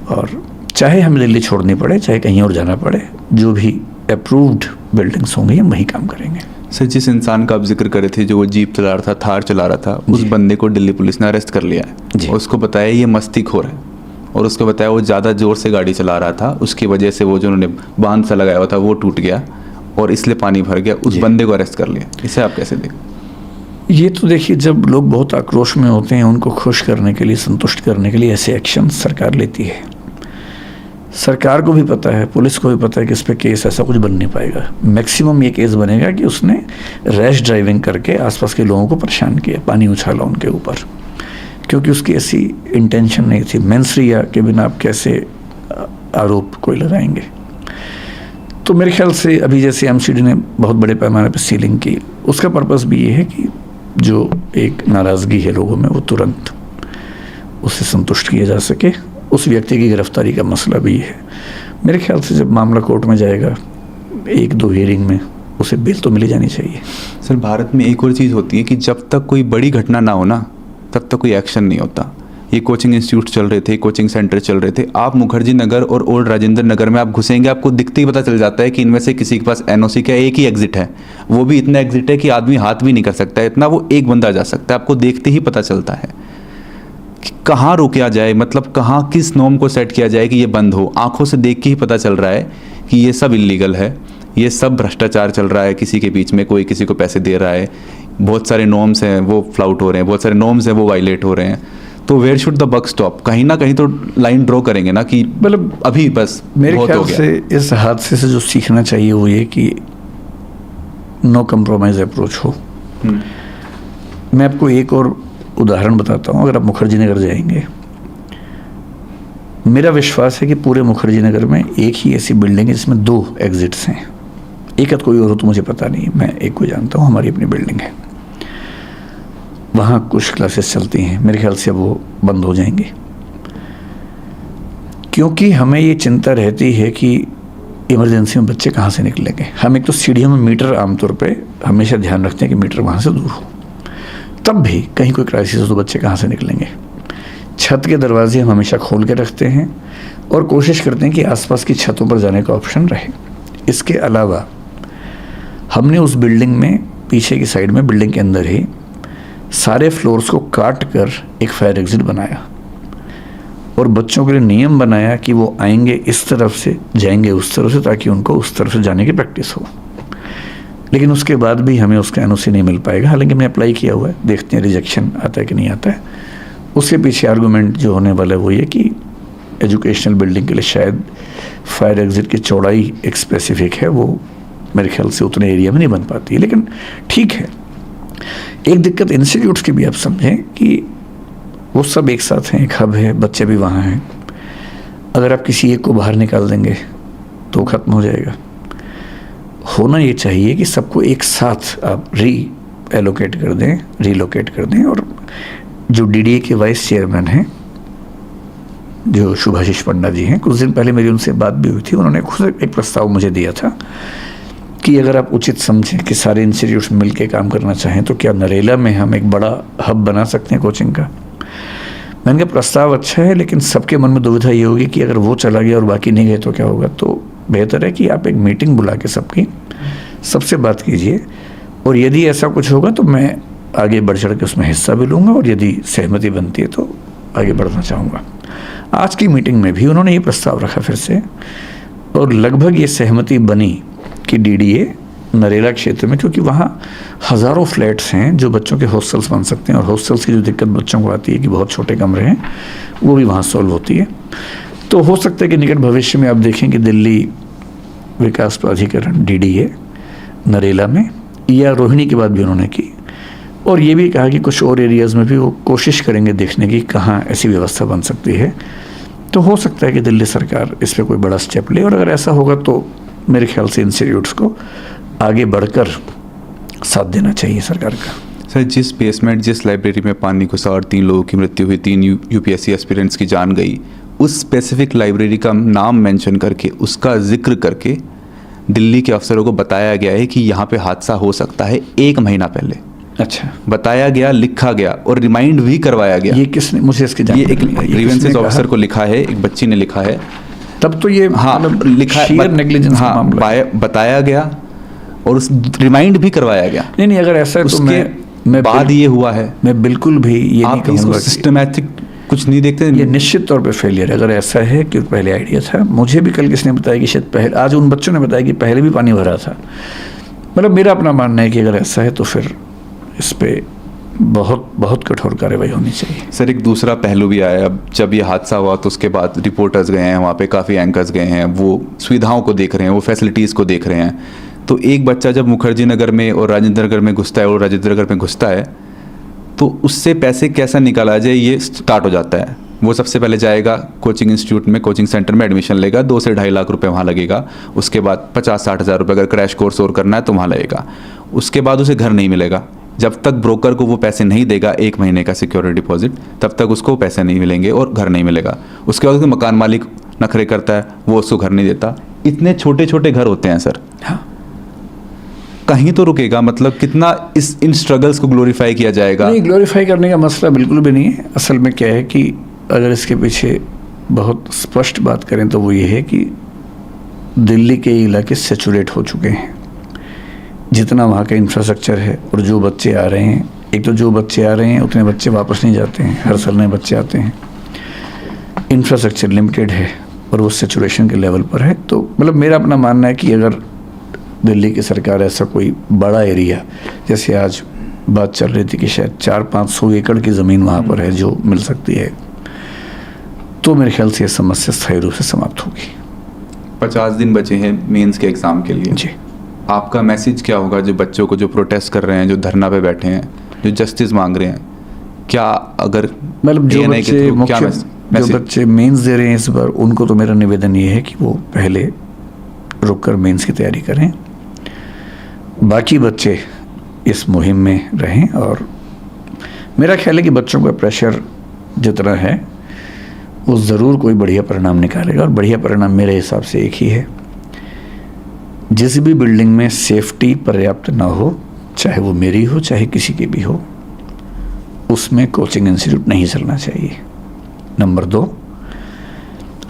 और चाहे हमें दिल्ली छोड़नी पड़े, चाहे कहीं और जाना पड़े, जो भी अप्रूव्ड बिल्डिंग्स होंगी हम वहीं काम करेंगे। सर, जिस इंसान का आप जिक्र कर रहे थे जो वो जीप चला रहा था, थार चला रहा था, उस बंदे को दिल्ली पुलिस ने अरेस्ट कर लिया है। उसको बताया ये मस्तीखोर है, और उसको बताया वो ज़्यादा ज़ोर से गाड़ी चला रहा था, उसकी वजह से वो जो उन्होंने बांध सा लगाया हुआ था वो टूट गया और इसलिए पानी भर गया। उस बंदे को अरेस्ट कर लिया, इसे आप कैसे देखें? ये तो देखिए, जब लोग बहुत आक्रोश में होते हैं उनको खुश करने के लिए, संतुष्ट करने के लिए ऐसे एक्शन सरकार लेती है। सरकार को भी पता है, पुलिस को भी पता है कि इस पर केस ऐसा कुछ बन नहीं पाएगा। मैक्सिमम ये केस बनेगा कि उसने रैश ड्राइविंग करके आसपास के लोगों को परेशान किया, पानी उछाला उनके ऊपर, क्योंकि उसकी ऐसी इंटेंशन नहीं थी। मेंसरिया के बिना आप कैसे आरोप कोई लगाएंगे? तो मेरे ख्याल से अभी जैसे एमसीडी ने बहुत बड़े पैमाने पर सीलिंग की, उसका पर्पस भी ये है कि जो एक नाराज़गी है लोगों में वो तुरंत उससे संतुष्ट किया जा सके। उस व्यक्ति की गिरफ्तारी का मसला भी है। मेरे ख्याल से जब मामला कोर्ट में जाएगा 1-2 हियरिंग में उसे बेल तो मिली जानी चाहिए। सर, भारत में एक और चीज़ होती है कि जब तक कोई बड़ी घटना ना हो ना, तब तक कोई एक्शन नहीं होता। ये कोचिंग इंस्टीट्यूट चल रहे थे, कोचिंग सेंटर चल रहे थे, आप मुखर्जी नगर और ओल्ड राजेंद्र नगर में आप घुसेंगे, आपको दिखते ही पता चल जाता है कि इनमें से किसी के पास एनओसी का एक ही एग्जिट है, वो भी इतना एग्जिट है कि आदमी हाथ भी नहीं कर सकता है, इतना वो एक बंदा जा सकता है। आपको देखते ही पता चलता है कि कहाँ रोका जाए, मतलब कहाँ किस नॉर्म को सेट किया जाए कि ये बंद हो। आंखों से देख के ही पता चल रहा है कि ये सब इलीगल है, ये सब भ्रष्टाचार चल रहा है, किसी के बीच में कोई किसी को पैसे दे रहा है, बहुत सारे नॉर्म्स हैं वो फ्लाउट हो रहे हैं, बहुत सारे नॉर्म्स हैं वो वायलेट हो रहे हैं। तो where should the buck stop? कहीं ना कहीं तो लाइन ड्रॉ करेंगे ना कि मतलब अभी बस मेरे ख्याल से इस हादसे से जो सीखना चाहिए वो ये कि नो कंप्रोमाइज अप्रोच हो। मैं आपको एक और उदाहरण बताता हूँ। अगर आप मुखर्जी नगर जाएंगे, मेरा विश्वास है कि पूरे मुखर्जी नगर में एक ही ऐसी बिल्डिंग है जिसमें 2 एग्जिट्स हैं। एक आध कोई और हो तो मुझे पता नहीं, मैं एक को जानता हूँ, हमारी अपनी बिल्डिंग है। वहाँ कुछ क्लासेस चलती हैं, मेरे ख्याल से वो बंद हो जाएंगे, क्योंकि हमें ये चिंता रहती है कि इमरजेंसी में बच्चे कहाँ से निकलेंगे। हम एक तो सीढ़ियों में मीटर आमतौर पे हमेशा ध्यान रखते हैं कि मीटर वहाँ से दूर हो, तब भी कहीं कोई क्राइसिस हो तो बच्चे कहाँ से निकलेंगे। छत के दरवाजे हम हमेशा खोल के रखते हैं और कोशिश करते हैं कि आसपास की छतों पर जाने का ऑप्शन रहे। इसके अलावा हमने उस बिल्डिंग में पीछे की साइड में, बिल्डिंग के अंदर ही सारे फ्लोर्स को काट कर एक फायर एग्जिट बनाया और बच्चों के लिए नियम बनाया कि वो आएंगे इस तरफ से, जाएंगे उस तरफ से, ताकि उनको उस तरफ से जाने की प्रैक्टिस हो। लेकिन उसके बाद भी हमें उसका एनओसी नहीं मिल पाएगा। हालांकि मैं अप्लाई किया हुआ है, देखते हैं रिजेक्शन आता है कि नहीं आता है। उसके पीछे आर्गूमेंट जो होने वाला है वो ये कि एजुकेशनल बिल्डिंग के लिए शायद फायर एग्जिट की चौड़ाई एक स्पेसिफिक है, वो मेरे ख्याल से उतने एरिया में नहीं बन पाती है। लेकिन ठीक है, एक दिक्कत इंस्टीट्यूट्स की भी आप समझें कि वो सब एक साथ हैं, एक हब है, बच्चे भी वहाँ हैं। अगर आप किसी एक को बाहर निकाल देंगे तो ख़त्म हो जाएगा। होना ये चाहिए कि सबको एक साथ आप रीएलोकेट कर दें, रीलोकेट कर दें। और जो डीडीए के वाइस चेयरमैन हैं, जो शुभाशीष पंडा जी हैं, कुछ दिन पहले मेरी उनसे बात भी हुई थी। उन्होंने खुद एक प्रस्ताव मुझे दिया था कि अगर आप उचित समझें कि सारे इंस्टीट्यूट्स मिल के काम करना चाहें तो क्या नरेला में हम एक बड़ा हब बना सकते हैं कोचिंग का। मैंने कहा प्रस्ताव अच्छा है, लेकिन सबके मन में दुविधा ये होगी कि अगर वो चला गया और बाकी नहीं गए तो क्या होगा। तो बेहतर है कि आप एक मीटिंग बुला के सबसे बात कीजिए और यदि ऐसा कुछ होगा तो मैं आगे बढ़ चढ़ के उसमें हिस्सा भी लूँगा, और यदि सहमति बनती है तो आगे बढ़ना चाहूँगा। आज की मीटिंग में भी उन्होंने ये प्रस्ताव रखा फिर से, और लगभग ये सहमति बनी कि डीडीए नरेला क्षेत्र में, क्योंकि वहाँ हज़ारों फ्लैट्स हैं जो बच्चों के हॉस्टल्स बन सकते हैं, और हॉस्टल्स की जो दिक्कत बच्चों को आती है कि बहुत छोटे कमरे हैं, वो भी वहाँ सॉल्व होती है। तो हो सकता है कि निकट भविष्य में आप देखें कि दिल्ली विकास प्राधिकरण डीडीए नरेला में, या रोहिणी की बात भी उन्होंने की, और ये भी कहा कि कुछ और एरियाज़ में भी वो कोशिश करेंगे देखने की कहाँ ऐसी व्यवस्था बन सकती है। तो हो सकता है कि दिल्ली सरकार इस पर कोई बड़ा स्टेप ले, और अगर ऐसा होगा तो मेरे ख्याल से इंस्टीट्यूट्स को आगे बढ़कर साथ देना चाहिए सरकार का। सर, जिस बेसमेंट, जिस लाइब्रेरी में पानी घुसा और 3 लोगों की मृत्यु हुई, 3 यूपीएससी एस्पिरेंट्स की जान गई, उस स्पेसिफिक लाइब्रेरी का नाम मेंशन करके, उसका जिक्र करके दिल्ली के अफसरों को बताया गया है कि यहाँ पे हादसा हो सकता है 1 महीना पहले। अच्छा, बताया गया, लिखा गया और रिमाइंड भी करवाया गया। ये किसने, मुझे इसकी ये एक ग्रीवेंसेस ऑफिसर को लिखा है, एक बच्ची ने लिखा है। तब तो ये हाँ लिखा है, नेग्लिजेंस का मामला है। बताया गया और उस रिमाइंड भी करवाया गया। नहीं, अगर ऐसा है तो मैं बाद ये हुआ है, मैं बिल्कुल भी ये नहीं कहूँगा सिस्टमैटिक कुछ नहीं देखते। ये निश्चित तौर पे फेलियर है अगर ऐसा है कि पहले आइडिया था। मुझे भी कल किसने बताया कि शायद पहले, आज उन बच्चों ने बताया कि पहले भी पानी भरा था। मतलब मेरा अपना मानना है कि अगर ऐसा है तो फिर इस पर बहुत बहुत कठोर कार्रवाई होनी चाहिए। सर, एक दूसरा पहलू भी आया। अब जब ये हादसा हुआ तो उसके बाद रिपोर्टर्स गए हैं वहाँ पे, काफ़ी एंकर्स गए हैं, वो सुविधाओं को देख रहे हैं, वो फैसिलिटीज़ को देख रहे हैं। तो एक बच्चा जब मुखर्जी नगर में और राजेंद्र नगर में घुसता है और राजेंद्र नगर में घुसता है तो उससे पैसे कैसा निकाला जाए ये स्टार्ट हो जाता है। वो सबसे पहले जाएगा कोचिंग इंस्टीट्यूट में, कोचिंग सेंटर में एडमिशन लेगा, 2 से 2.5 लाख रुपए वहाँ लगेगा। उसके बाद 50-60 हज़ार रुपये अगर क्रैश कोर्स और करना है तो वहाँ लगेगा। उसके बाद उसे घर नहीं मिलेगा। जब तक ब्रोकर को वो पैसे नहीं देगा 1 महीने का सिक्योरिटी डिपॉजिट, तब तक उसको पैसे नहीं मिलेंगे और घर नहीं मिलेगा। उसके बाद उसके मकान मालिक नखरे करता है, वो उसको घर नहीं देता। इतने छोटे छोटे घर होते हैं सर। हाँ, कहीं तो रुकेगा। मतलब कितना इन स्ट्रगल्स को ग्लोरीफाई किया जाएगा? नहीं, ग्लोरीफाई करने का मसला बिल्कुल भी नहीं है। असल में क्या है कि अगर इसके पीछे बहुत स्पष्ट बात करें तो वो ये है कि दिल्ली के इलाके सैचुरेट हो चुके हैं। जितना वहाँ का इंफ्रास्ट्रक्चर है और जो बच्चे आ रहे हैं, एक तो जो बच्चे आ रहे हैं उतने बच्चे वापस नहीं जाते हैं, हर साल नए बच्चे आते हैं। इंफ्रास्ट्रक्चर लिमिटेड है और वो सैचुरेशन के लेवल पर है। तो मतलब मेरा अपना मानना है कि अगर दिल्ली की सरकार ऐसा कोई बड़ा एरिया, जैसे आज बात चल रही थी कि शायद 400-500 एकड़ की ज़मीन वहाँ पर है जो मिल सकती है, तो मेरे ख्याल से ये समस्या स्थायी रूप से समाप्त होगी। 50 दिन बचे हैं मेंस के एग्ज़ाम के लिए। जी, आपका मैसेज क्या होगा जो बच्चों को, जो प्रोटेस्ट कर रहे हैं, जो धरना पे बैठे हैं, जो जस्टिस मांग रहे हैं? क्या अगर मतलब जो बच्चे मेंस दे रहे हैं इस बार, उनको तो मेरा निवेदन ये है कि वो पहले रुककर मेंस की तैयारी करें। बाकी बच्चे इस मुहिम में रहें, और मेरा ख्याल है कि बच्चों का प्रेशर जितना है वो ज़रूर कोई बढ़िया परिणाम निकालेगा। और बढ़िया परिणाम मेरे हिसाब से एक ही है, जिस भी बिल्डिंग में सेफ्टी पर्याप्त ना हो, चाहे वो मेरी हो चाहे किसी की भी हो, उसमें कोचिंग इंस्टीट्यूट नहीं चलना चाहिए। नंबर 2,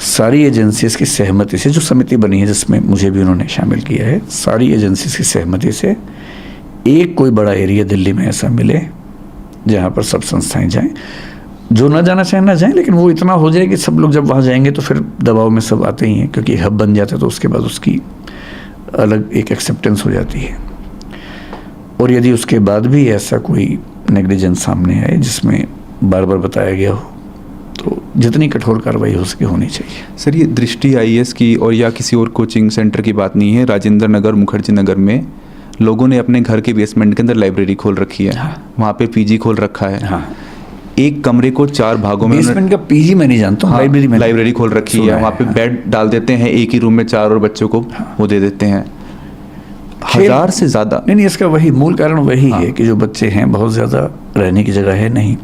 सारी एजेंसीज की सहमति से, जो समिति बनी है जिसमें मुझे भी उन्होंने शामिल किया है, सारी एजेंसीज की सहमति से एक कोई बड़ा एरिया दिल्ली में ऐसा मिले जहाँ पर सब संस्थाएं जाएं। जो ना जाना चाहे ना जाएं, लेकिन वो इतना हो जाए कि सब लोग जब वहाँ जाएंगे तो फिर दबाव में सब आते ही हैं, क्योंकि हब बन जाता है तो उसके बाद उसकी अलग एक एक्सेप्टेंस हो जाती है। और यदि उसके बाद भी ऐसा कोई नेग्लिजेंस सामने आए जिसमें बार बार बताया गया हो, तो जितनी कठोर कार्रवाई हो सके होनी चाहिए। सर, ये दृष्टि आईएएस की और या किसी और कोचिंग सेंटर की बात नहीं है। राजेंद्र नगर, मुखर्जी नगर में लोगों ने अपने घर के बेसमेंट के अंदर लाइब्रेरी खोल रखी है। हाँ। वहाँ पे पीजी खोल रखा है। हाँ, एक कमरे को 4 भागों में, बेसमेंट का पीजी मैं नहीं जानता हूँ, लाइब्रेरी खोल रखी है। वहाँ पे बेड डाल देते हैं, एक ही रूम में 4 और बच्चों को वो दे देते हैं। 1000 से ज़्यादा। नहीं, इसका वही मूल कारण वही है कि जो बच्चे हैं, बहुत ज़्यादा रहने की जगह है नहीं,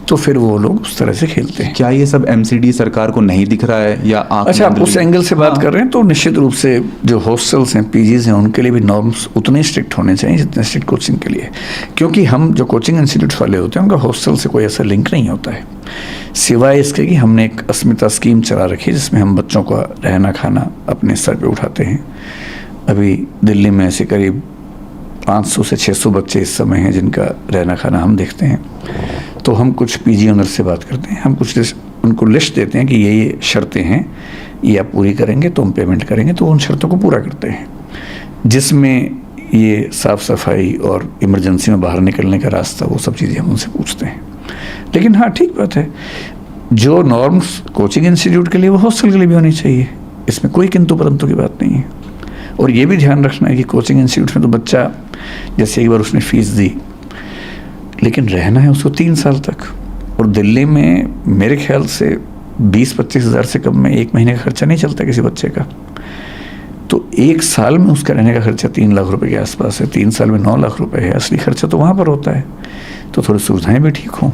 तो फिर वो लोग उस तरह से खेलते हैं। क्या ये सब एमसीडी सरकार को नहीं दिख रहा है या अच्छा, आप उस एंगल से बात कर रहे हैं तो निश्चित रूप से जो हॉस्टल्स हैं, पीजीज हैं, उनके लिए भी नॉर्म्स उतने स्ट्रिक्ट होने चाहिए जितने स्ट्रिक्ट कोचिंग के लिए। क्योंकि हम जो कोचिंग इंस्टीट्यूट वाले होते हैं उनका हॉस्टल से कोई ऐसा लिंक नहीं होता है, सिवाय इसके कि हमने एक अस्मिता स्कीम चला रखी है जिसमें हम बच्चों का रहना खाना अपने सर पे उठाते हैं। अभी दिल्ली में ऐसे करीब 500 से 600 बच्चे इस समय हैं जिनका रहना खाना हम देखते हैं। तो हम कुछ पीजी ऑनर्स से बात करते हैं, हम कुछ उनको लिस्ट देते हैं कि ये शर्तें हैं, ये आप पूरी करेंगे तो हम पेमेंट करेंगे, तो उन शर्तों को पूरा करते हैं, जिसमें ये साफ़ सफाई और इमरजेंसी में बाहर निकलने का रास्ता, वो सब चीज़ें हम उनसे पूछते हैं। लेकिन हाँ, ठीक बात है, जो नॉर्म्स कोचिंग इंस्टीट्यूट के लिए वो हॉस्टल के लिए भी होनी चाहिए, इसमें कोई किंतु परंतु की बात नहीं है। और ये भी ध्यान रखना है कि कोचिंग इंस्टीट्यूट में तो बच्चा जैसे एक बार उसने फ़ीस दी, लेकिन रहना है उसको 3 साल तक। और दिल्ली में मेरे ख्याल से 20-25 हज़ार से कम में 1 महीने का खर्चा नहीं चलता किसी बच्चे का। तो 1 साल में उसका रहने का खर्चा 3 लाख रुपए के आसपास है, 3 साल में 9 लाख रुपए है। असली खर्चा तो वहाँ पर होता है, तो थोड़ी सुविधाएं भी ठीक हों।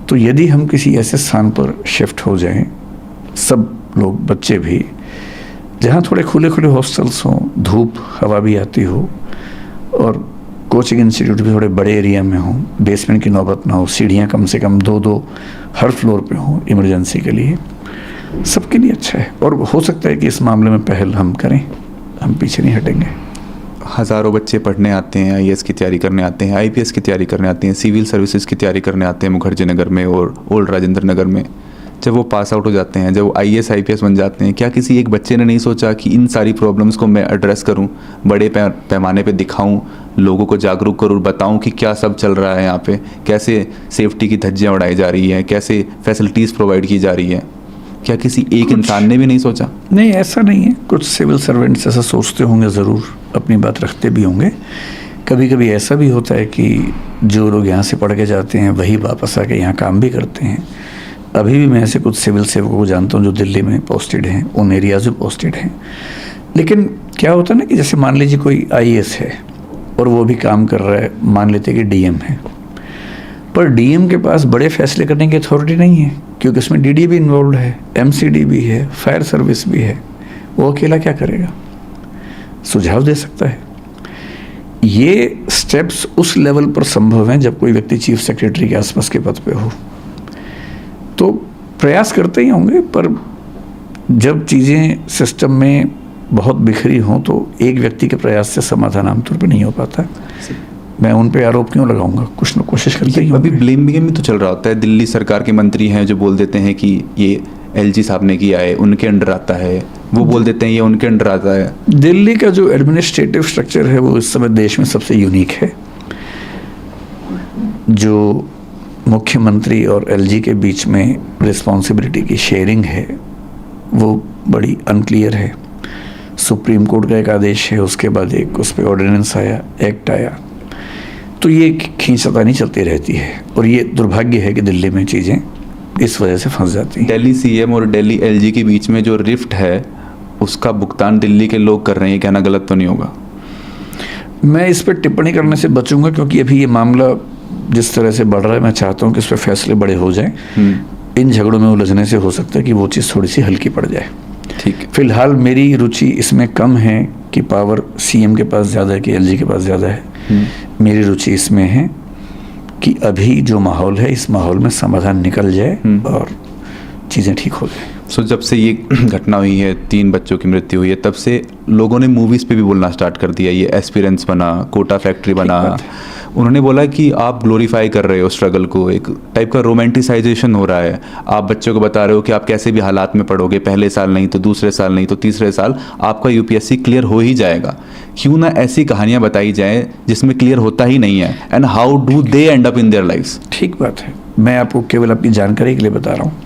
तो यदि हम किसी ऐसे स्थान पर शिफ्ट हो जाएं, सब लोग, बच्चे भी, जहाँ थोड़े खुले खुले हॉस्टल्स हों, धूप हवा भी आती हो, और कोचिंग इंस्टीट्यूट भी थोड़े बड़े एरिया में हों, बेसमेंट की नौबत ना हो, सीढ़ियाँ कम से कम 2-2 हर फ्लोर पे हों इमरजेंसी के लिए, सबके लिए अच्छा है। और हो सकता है कि इस मामले में पहल हम करें, हम पीछे नहीं हटेंगे। हज़ारों बच्चे पढ़ने आते हैं, आईएएस की तैयारी करने आते हैं, आईपीएस की तैयारी करने आते हैं, सिविल सर्विसेज की तैयारी करने आते हैं मुखर्जी नगर में और ओल्ड राजेंद्र नगर में। जब वो पास आउट हो जाते हैं, जब वो आईएएस आईपीएस बन जाते हैं, क्या किसी एक बच्चे ने नहीं सोचा कि इन सारी प्रॉब्लम्स को मैं एड्रेस करूं, बड़े पैमाने पे दिखाऊं, लोगों को जागरूक करूं, बताऊं कि क्या सब चल रहा है यहाँ पे, कैसे सेफ्टी की धज्जियाँ उड़ाई जा रही हैं, कैसे फैसिलिटीज़ प्रोवाइड की जा रही हैं? क्या किसी एक इंसान ने भी नहीं सोचा? नहीं, ऐसा नहीं है। कुछ सिविल सर्वेंट्स ऐसा सोचते होंगे, ज़रूर अपनी बात रखते भी होंगे। कभी कभी ऐसा भी होता है कि जो लोग यहाँ से पढ़ के जाते हैं वही वापस आके यहाँ काम भी करते हैं। अभी भी मैं ऐसे कुछ सिविल सेवकों को जानता हूँ जो दिल्ली में पोस्टेड हैं, उन एरियाज में पोस्टेड हैं। लेकिन क्या होता है ना कि जैसे मान लीजिए कोई आईएएस है और वो भी काम कर रहा है, मान लेते हैं कि डीएम है, पर डीएम के पास बड़े फैसले करने की अथॉरिटी नहीं है, क्योंकि उसमें डीडी भी इन्वॉल्व है, एमसीडी भी है, फायर सर्विस भी है। वो अकेला क्या करेगा? सुझाव दे सकता है। ये स्टेप्स उस लेवल पर संभव हैं जब कोई व्यक्ति चीफ सेक्रेटरी के आसपास के पद पे हो। तो प्रयास करते ही होंगे, पर जब चीज़ें सिस्टम में बहुत बिखरी हों तो एक व्यक्ति के प्रयास से समाधान आमतौर पर नहीं हो पाता। मैं उन पे आरोप क्यों लगाऊंगा? कुछ न कोशिश करते ही अभी ब्लेम गेम भी तो चल रहा होता है। दिल्ली सरकार के मंत्री हैं जो बोल देते हैं कि ये एलजी साहब ने किया है, उनके अंडर आता है, वो बोल देते हैं ये उनके अंडर आता है। दिल्ली का जो एडमिनिस्ट्रेटिव स्ट्रक्चर है वो इस समय देश में सबसे यूनिक है। जो मुख्यमंत्री और एलजी के बीच में रिस्पॉन्सिबिलिटी की शेयरिंग है वो बड़ी अनक्लियर है। सुप्रीम कोर्ट का एक आदेश है, उसके बाद एक उस पर ऑर्डिनेंस आया, एक्ट आया, तो ये खींचतानी चलती रहती है। और ये दुर्भाग्य है कि दिल्ली में चीज़ें इस वजह से फंस जाती हैं। दिल्ली सीएम और दिल्ली एलजी के बीच में जो रिफ्ट है उसका भुगतान दिल्ली के लोग कर रहे हैं, कहना गलत तो नहीं होगा? मैं इस पर टिप्पणी करने से बचूंगा, क्योंकि अभी ये मामला जिस तरह से बढ़ रहा है, मैं चाहता हूँ कि इस पर फैसले बड़े हो जाएं। इन झगड़ों में उलझने से हो सकता है कि वो चीज़ थोड़ी सी हल्की पड़ जाए। ठीक है। फिलहाल मेरी रुचि इसमें कम है कि पावर सीएम के पास ज़्यादा है कि एलजी के पास ज़्यादा है। मेरी रुचि इसमें है कि अभी जो माहौल है, इस माहौल में समाधान निकल जाए और चीज़ें ठीक हो जाए। सो जब से ये घटना हुई है, 3 बच्चों की मृत्यु हुई है, तब से लोगों ने मूवीज़ पे भी बोलना स्टार्ट कर दिया। ये एस्पिरेंट्स बना, कोटा फैक्ट्री बना, उन्होंने बोला कि आप ग्लोरीफाई कर रहे हो स्ट्रगल को, एक टाइप का रोमांटिसाइजेशन हो रहा है। आप बच्चों को बता रहे हो कि आप कैसे भी हालात में पढ़ोगे, पहले साल नहीं तो दूसरे साल नहीं तो तीसरे साल आपका यूपीएससी क्लियर हो ही जाएगा। क्यों ना ऐसी कहानियाँ बताई जाएँ जिसमें क्लियर होता ही नहीं है, and how do they end up in their lifes. ठीक बात है। मैं आपको केवल अपनी जानकारी के लिए बता रहा हूँ।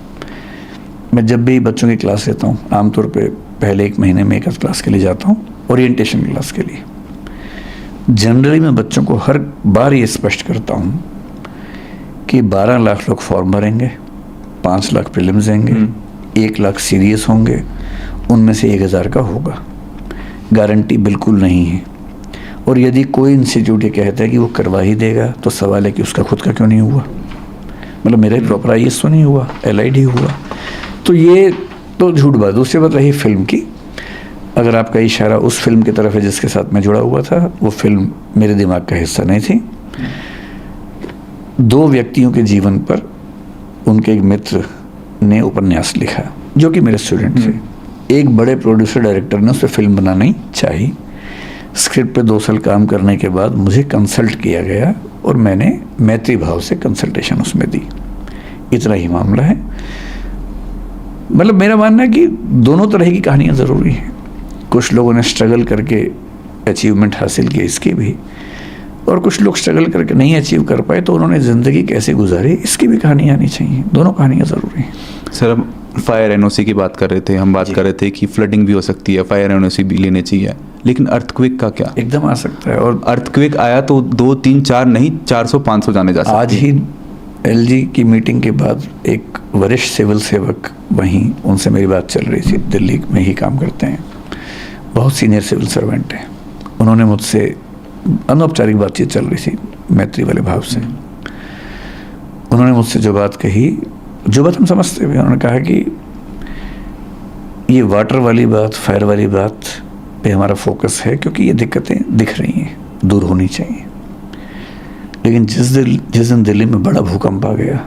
मैं जब भी बच्चों की क्लास लेता हूँ, आमतौर पे पहले 1 महीने में 1 क्लास के लिए जाता हूँ, ओरिएंटेशन क्लास के लिए। जनरली मैं बच्चों को हर बार ये स्पष्ट करता हूँ कि 12 लाख लोग फॉर्म भरेंगे, 5 लाख प्रीलिम्स देंगे, 1 लाख सीरियस होंगे, उनमें से 1000 का होगा। गारंटी बिल्कुल नहीं है। और यदि कोई इंस्टीट्यूट ये कहता है कि वो करवा ही देगा, तो सवाल है कि उसका खुद का क्यों नहीं हुआ? मतलब मेरा ही प्रॉपर आईएएस तो नहीं हुआ, एलआईडी हुआ। तो ये तो झूठ बात। दूसरी बात रही फिल्म की। अगर आपका इशारा उस फिल्म की तरफ है जिसके साथ मैं जुड़ा हुआ था, वो फिल्म मेरे दिमाग का हिस्सा नहीं थी। 2 व्यक्तियों के जीवन पर उनके एक मित्र ने उपन्यास लिखा जो कि मेरे स्टूडेंट थे। एक बड़े प्रोड्यूसर डायरेक्टर ने उस पर फिल्म बनानी चाहिए। स्क्रिप्ट पे 2 साल काम करने के बाद मुझे कंसल्ट किया गया और मैंने मैत्री भाव से कंसल्टेशन उसमें दी। इतना ही मामला है। मतलब मेरा मानना है कि दोनों तरह की कहानियाँ ज़रूरी हैं। कुछ लोगों ने स्ट्रगल करके अचीवमेंट हासिल की इसकी भी, और कुछ लोग स्ट्रगल करके नहीं अचीव कर पाए तो उन्होंने ज़िंदगी कैसे गुजारी इसकी भी कहानी आनी चाहिए। दोनों कहानियाँ ज़रूरी हैं। सर, हम फायर एनओसी की बात कर रहे थे, हम बात कर रहे थे कि फ्लडिंग भी हो सकती है, फायर एनओसी भी लेने चाहिए, लेकिन अर्थक्वेक का क्या? एकदम आ सकता है। और अर्थक्वेक आया तो 2, 3, 4 नहीं 400-500 जाने जा सकते। आज ही एलजी की मीटिंग के बाद एक वरिष्ठ सिविल सेवक वहीं, उनसे मेरी बात चल रही थी, दिल्ली में ही काम करते हैं, बहुत सीनियर सिविल सर्वेंट हैं। उन्होंने मुझसे अनौपचारिक बातचीत चल रही थी मैत्री वाले भाव से, उन्होंने मुझसे जो बात कही, जो बात हम समझते हुए, उन्होंने कहा कि ये वाटर वाली बात, फायर वाली बात पे हमारा फोकस है क्योंकि ये दिक्कतें दिख रही हैं, दूर होनी चाहिए। लेकिन जिस दिन दिल्ली में बड़ा भूकंप आ गया,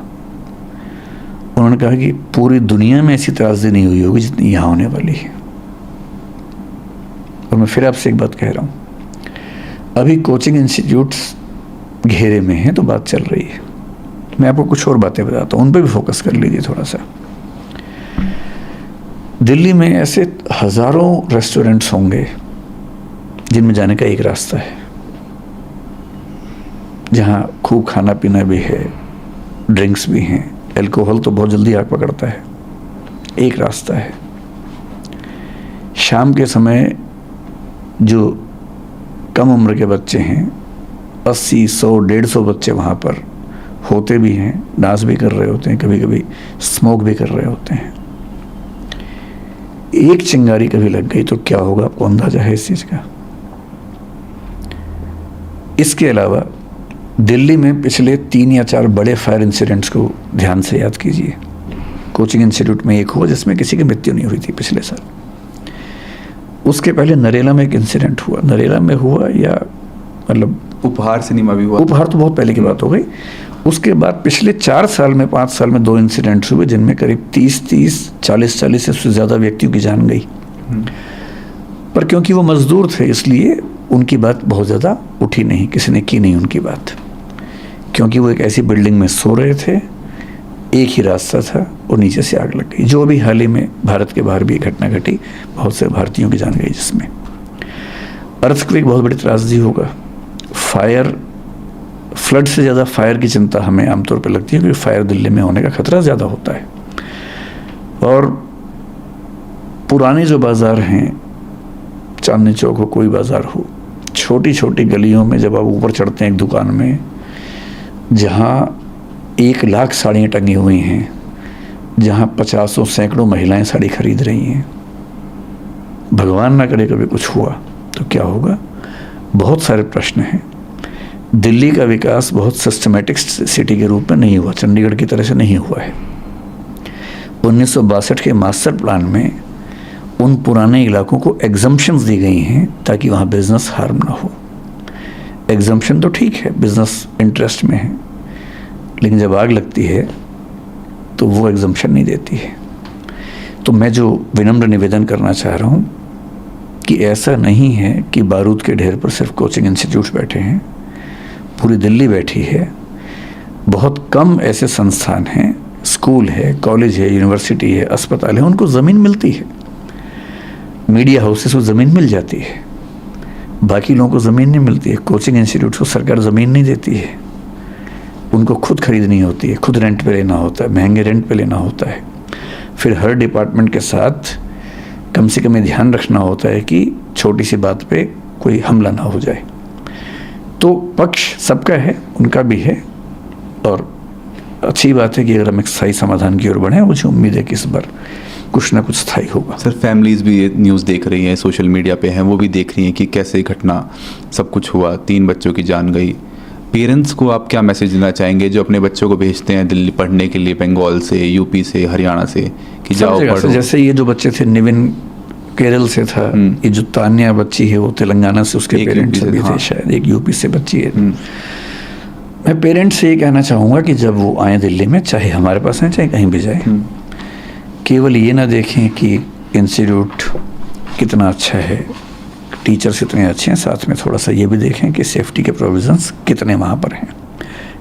उन्होंने कहा कि पूरी दुनिया में ऐसी त्रासदी नहीं हुई होगी जितनी यहाँ होने वाली है। और मैं फिर आपसे एक बात कह रहा हूँ, अभी कोचिंग इंस्टीट्यूट्स घेरे में हैं तो बात चल रही है। मैं आपको कुछ और बातें बताता हूँ, उन पर भी फोकस कर लीजिए थोड़ा सा। दिल्ली में ऐसे हज़ारों रेस्टोरेंट्स होंगे जिनमें जाने का एक रास्ता है, जहाँ खूब खाना पीना भी है, ड्रिंक्स भी हैं, अल्कोहल तो बहुत जल्दी आग पकड़ता है। एक रास्ता है। शाम के समय जो कम उम्र के बच्चे हैं, 80, 100, 150 बच्चे वहाँ पर होते भी हैं, डांस भी कर रहे होते हैं, कभी कभी स्मोक भी कर रहे होते हैं। एक चिंगारी कभी लग गई तो क्या होगा, आपको अंदाजा है इस चीज़ का? इसके अलावा दिल्ली में पिछले 3 या 4 बड़े फायर इंसिडेंट्स को ध्यान से याद कीजिए। कोचिंग इंस्टीट्यूट में एक हुआ जिसमें किसी की मृत्यु नहीं हुई थी पिछले साल। उसके पहले नरेला में एक इंसिडेंट हुआ, नरेला में हुआ या मतलब उपहार सिनेमा भी हुआ। उपहार तो बहुत पहले की बात हो गई। उसके बाद पिछले 4 साल में, 5 साल में 2 इंसिडेंट्स हुए जिनमें करीब 30, 40 से ज़्यादा व्यक्तियों की जान गई। पर क्योंकि वो मजदूर थे इसलिए उनकी बात बहुत ज़्यादा उठी नहीं, किसी ने की नहीं उनकी बात, क्योंकि वो एक ऐसी बिल्डिंग में सो रहे थे, एक ही रास्ता था और नीचे से आग लग गई। जो अभी हाल ही में भारत के बाहर भी एक घटना घटी, बहुत से भारतीयों की जान गई जिसमें। अर्थक्वेक बहुत बड़ी त्रासदी होगा। फायर, फ्लड से ज़्यादा फायर की चिंता हमें आमतौर पर लगती है क्योंकि फायर दिल्ली में होने का खतरा ज़्यादा होता है। और पुराने जो बाज़ार हैं, चांदनी चौक हो, कोई बाज़ार हो, छोटी छोटी गलियों में जब आप ऊपर चढ़ते हैं एक दुकान में जहाँ 1 लाख साड़ियाँ टंगी हुई हैं, जहाँ 50 सैकड़ों महिलाएं साड़ी खरीद रही हैं, भगवान ना करे कभी कुछ हुआ तो क्या होगा? बहुत सारे प्रश्न हैं। दिल्ली का विकास बहुत सिस्टमैटिक सिटी के रूप में नहीं हुआ, चंडीगढ़ की तरह से नहीं हुआ है। 1962 के मास्टर प्लान में उन पुराने इलाकों को एग्जम्पशंस दी गई हैं ताकि वहाँ बिजनेस हार्म ना हो। एग्जम्पशन तो ठीक है, बिजनेस इंटरेस्ट में है, लेकिन जब आग लगती है तो वो एग्जम्पशन नहीं देती है। तो मैं जो विनम्र निवेदन करना चाह रहा हूँ कि ऐसा नहीं है कि बारूद के ढेर पर सिर्फ कोचिंग इंस्टीट्यूट्स बैठे हैं, पूरी दिल्ली बैठी है। बहुत कम ऐसे संस्थान हैं, स्कूल है, कॉलेज है, यूनिवर्सिटी है, अस्पताल है, उनको ज़मीन मिलती है। मीडिया हाउसेस को ज़मीन मिल जाती है, बाकी लोगों को ज़मीन नहीं मिलती है। कोचिंग इंस्टीट्यूट को सरकार ज़मीन नहीं देती है, उनको खुद खरीदनी होती है, खुद रेंट पे लेना होता है, महंगे रेंट पे लेना होता है। फिर हर डिपार्टमेंट के साथ कम से कम ये ध्यान रखना होता है कि छोटी सी बात पे कोई हमला ना हो जाए। तो पक्ष सबका है, उनका भी है, और अच्छी बात है कि अगर हम एक स्थायी समाधान की ओर बढ़े, मुझे उम्मीद है कि इस बार कुछ ना कुछ स्थायी होगा। सर, फैमिलीज़ भी ये न्यूज़ देख रही हैं, सोशल मीडिया पे हैं, वो भी देख रही हैं कि कैसे घटना सब कुछ हुआ, 3 बच्चों की जान गई। पेरेंट्स को आप क्या मैसेज देना चाहेंगे जो अपने बच्चों को भेजते हैं दिल्ली पढ़ने के लिए, बंगाल से, यूपी से, हरियाणा से, कि जाओ पढ़ो? जैसे ये जो बच्चे थे, निविन केरल से था, ये जो तान्या बच्ची है वो तेलंगाना से, उसके पेरेंट्स भी थे, शायद एक यूपी से बच्ची है। मैं पेरेंट्स से ये कहना चाहूँगा कि जब वो आए दिल्ली में, चाहे हमारे पास आए चाहे कहीं भी जाए, केवल ये ना देखें कि इंस्टीट्यूट कितना अच्छा है, टीचर्स इतने अच्छे हैं, साथ में थोड़ा सा ये भी देखें कि सेफ्टी के प्रोविज़न्स कितने वहाँ पर हैं।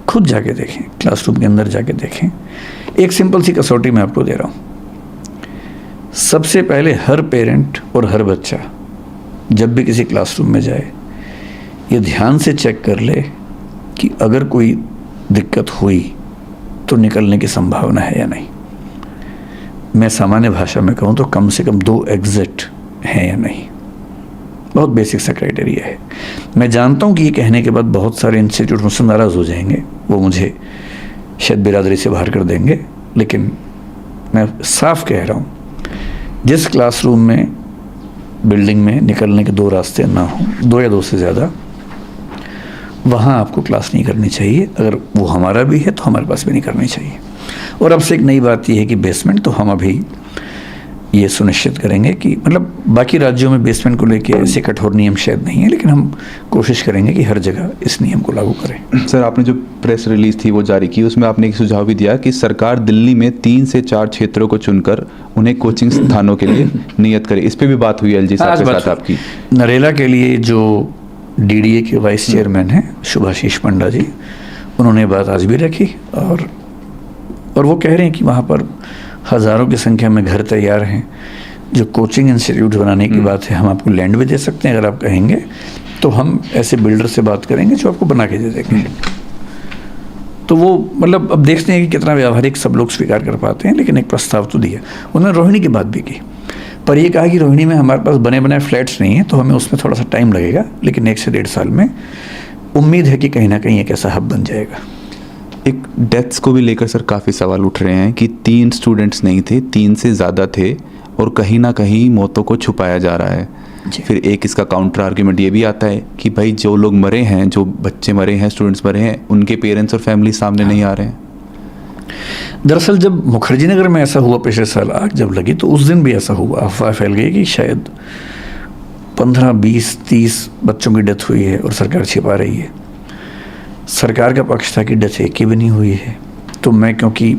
खुद जाके देखें, क्लासरूम के अंदर जाके देखें। एक सिंपल सी कसौटी मैं आपको दे रहा हूँ। सबसे पहले हर पेरेंट और हर बच्चा जब भी किसी क्लासरूम में जाए, ये ध्यान से चेक कर ले कि अगर कोई दिक्कत हुई तो निकलने की संभावना है या नहीं। मैं सामान्य भाषा में कहूँ तो कम से कम 2 एग्जिट हैं या नहीं। बहुत बेसिक सा क्राइटेरिया है। मैं जानता हूँ कि ये कहने के बाद बहुत सारे इंस्टीट्यूट मुझसे नाराज़ हो जाएंगे, वो मुझे शायद बिरादरी से बाहर कर देंगे, लेकिन मैं साफ कह रहा हूँ, जिस क्लासरूम में बिल्डिंग में निकलने के 2 रास्ते ना हो, 2 या 2 से ज़्यादा, वहाँ आपको क्लास नहीं करनी चाहिए। अगर वो हमारा भी है तो हमारे पास भी नहीं करनी चाहिए। और अब से एक नई बात यह है कि बेसमेंट तो हम अभी ये सुनिश्चित करेंगे कि, मतलब बाकी राज्यों में बेसमेंट को लेके ऐसे कठोर नियम शायद नहीं है, लेकिन हम कोशिश करेंगे कि हर जगह इस नियम को लागू करें। सर, आपने जो प्रेस रिलीज थी वो जारी की, उसमें आपने एक सुझाव भी दिया कि सरकार दिल्ली में 3 से 4 क्षेत्रों को चुनकर उन्हें कोचिंग स्थानों के लिए नियत करे। इस पर भी बात हुई एलजी साहब के साथ आपकी। नरेला के लिए जो डीडीए के वाइस चेयरमैन हैं शुभाशीष पंडा जी, उन्होंने बात आज भी रखी और वो कह रहे हैं कि वहाँ पर हज़ारों की संख्या में घर तैयार हैं। जो कोचिंग इंस्टीट्यूट बनाने की बात है, हम आपको लैंड भी दे सकते हैं अगर आप कहेंगे, तो हम ऐसे बिल्डर से बात करेंगे जो आपको बना के दे देंगे। तो वो मतलब अब देखते हैं कि कितना व्यावहारिक सब लोग स्वीकार कर पाते हैं, लेकिन एक प्रस्ताव तो दिया। उन्होंने रोहिणी की बात भी की, पर ये कहा कि रोहिणी में हमारे पास बने बनाए फ्लैट्स नहीं हैं, तो हमें उसमें थोड़ा सा टाइम लगेगा, लेकिन 1 से 1.5 साल में उम्मीद है कि कहीं ना कहीं एक ऐसा हब बन जाएगा। एक डेथ्स को भी लेकर सर काफ़ी सवाल उठ रहे हैं कि 3 स्टूडेंट्स नहीं थे, 3 से ज़्यादा थे और कहीं ना कहीं मौतों को छुपाया जा रहा है। फिर एक इसका काउंटर आर्ग्यूमेंट ये भी आता है कि भाई जो लोग मरे हैं, जो बच्चे मरे हैं, स्टूडेंट्स मरे हैं, उनके पेरेंट्स और फैमिली सामने नहीं आ रहे हैं। दरअसल जब मुखर्जी नगर में ऐसा हुआ पिछले साल आग जब लगी, तो उस दिन भी ऐसा हुआ, अफवाह फैल गई कि शायद 15, 20, 30 बच्चों की डेथ हुई है और सरकार छिपा रही है। सरकार का पक्ष था कि डेथ एक की भी नहीं हुई है। तो मैं, क्योंकि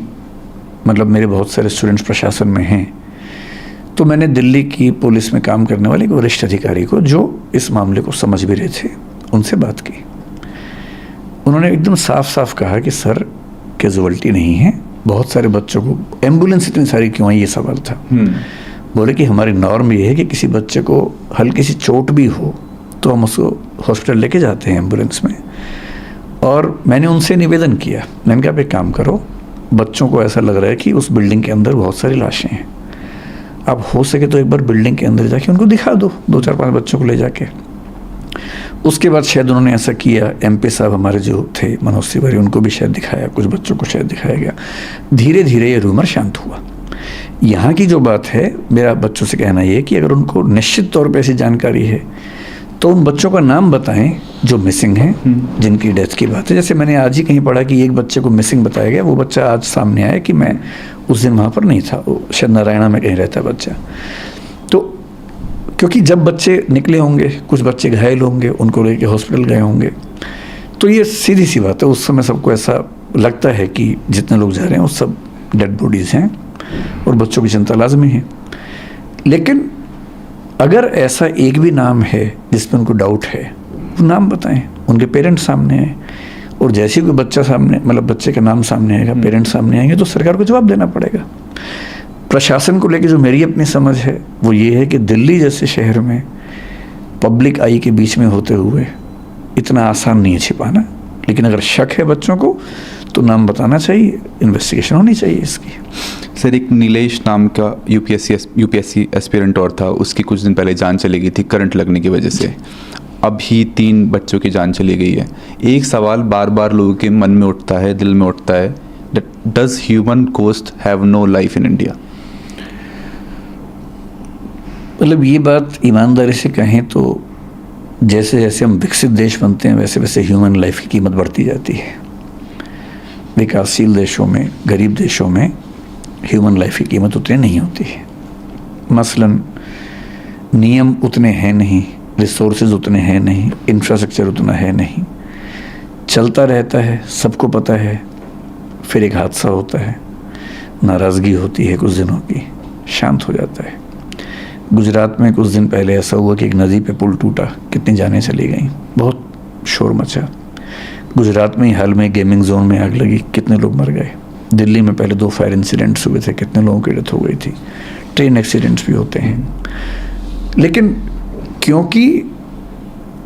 मतलब मेरे बहुत सारे स्टूडेंट्स प्रशासन में हैं, तो मैंने दिल्ली की पुलिस में काम करने वाले एक वरिष्ठ अधिकारी को, जो इस मामले को समझ भी रहे थे, उनसे बात की। उन्होंने एकदम साफ साफ कहा कि सर, कैजुअल्टी नहीं है, बहुत सारे बच्चों को, एम्बुलेंस इतनी सारी क्यों आई, ये सवाल था। बोले कि हमारी नॉर्म ये है कि किसी बच्चे को हल्की सी चोट भी हो तो हम उसको हॉस्पिटल लेके जाते हैं एम्बुलेंस में। और मैंने उनसे निवेदन किया, मैंने कहा आप एक काम करो, बच्चों को ऐसा लग रहा है कि उस बिल्डिंग के अंदर बहुत सारी लाशें हैं, आप हो सके तो एक बार बिल्डिंग के अंदर जाके उनको दिखा दो, 2, 4, 5 बच्चों को ले जाके। उसके बाद शायद उन्होंने ऐसा किया। एमपी साहब हमारे जो थे मनोज तिवारी, उनको भी शायद दिखाया, कुछ बच्चों को शायद दिखाया गया। धीरे धीरे ये रूमर शांत हुआ। यहाँ की जो बात है, मेरा बच्चों से कहना ये है कि अगर उनको निश्चित तौर पे ऐसी जानकारी है तो उन बच्चों का नाम बताएं जो मिसिंग हैं, जिनकी डेथ की बात है। जैसे मैंने आज ही कहीं पढ़ा कि एक बच्चे को मिसिंग बताया गया, वो बच्चा आज सामने आया कि मैं उस दिन वहाँ पर नहीं था, वो शायद नारायणा में कहीं रहता बच्चा। तो क्योंकि जब बच्चे निकले होंगे, कुछ बच्चे घायल होंगे, उनको लेके हॉस्पिटल गए होंगे, तो ये सीधी सी बात है, उस समय सबको ऐसा लगता है कि जितने लोग जा रहे हैं वो सब डेड बॉडीज़ हैं और बच्चों की चिंता लाजमी है। लेकिन अगर ऐसा एक भी नाम है जिसमें उनको डाउट है, वो नाम बताएं, उनके पेरेंट्स सामने हैं, और जैसे ही कोई बच्चा सामने, मतलब बच्चे का नाम सामने आएगा, पेरेंट्स सामने आएंगे, तो सरकार को जवाब देना पड़ेगा। प्रशासन को लेकर जो मेरी अपनी समझ है वो ये है कि दिल्ली जैसे शहर में पब्लिक आई के बीच में होते हुए इतना आसान नहीं है छिपाना, लेकिन अगर शक है बच्चों को तो नाम बताना चाहिए, इन्वेस्टिगेशन होनी चाहिए इसकी। सर, एक नीलेश नाम का यूपीएससी एस्पिरेंट और था, उसकी कुछ दिन पहले जान चली गई थी करंट लगने की वजह से। अभी 3 बच्चों की जान चली गई है। एक सवाल बार बार लोगों के मन में उठता है, दिल में उठता है, does human cost have no life in India? मतलब ये बात ईमानदारी से कहें तो जैसे जैसे हम विकसित देश बनते हैं, वैसे वैसे ह्यूमन लाइफ की कीमत बढ़ती जाती है। विकासशील देशों में, गरीब देशों में ह्यूमन लाइफ की कीमत उतनी नहीं होती है। मसलन नियम उतने हैं नहीं, रिसोर्सेज उतने हैं नहीं, इंफ्रास्ट्रक्चर उतना है नहीं, चलता रहता है, सबको पता है, फिर एक हादसा होता है, नाराज़गी होती है कुछ दिनों की, शांत हो जाता है। गुजरात में कुछ दिन पहले ऐसा हुआ कि एक नदी पे पुल टूटा, कितनी जानें चली गई, बहुत शोर मचा। गुजरात में ही हाल में गेमिंग जोन में आग लगी, कितने लोग मर गए। दिल्ली में पहले 2 फायर इंसिडेंट्स हुए थे, कितने लोगों की डेथ हो गई थी। ट्रेन एक्सीडेंट्स भी होते हैं। लेकिन क्योंकि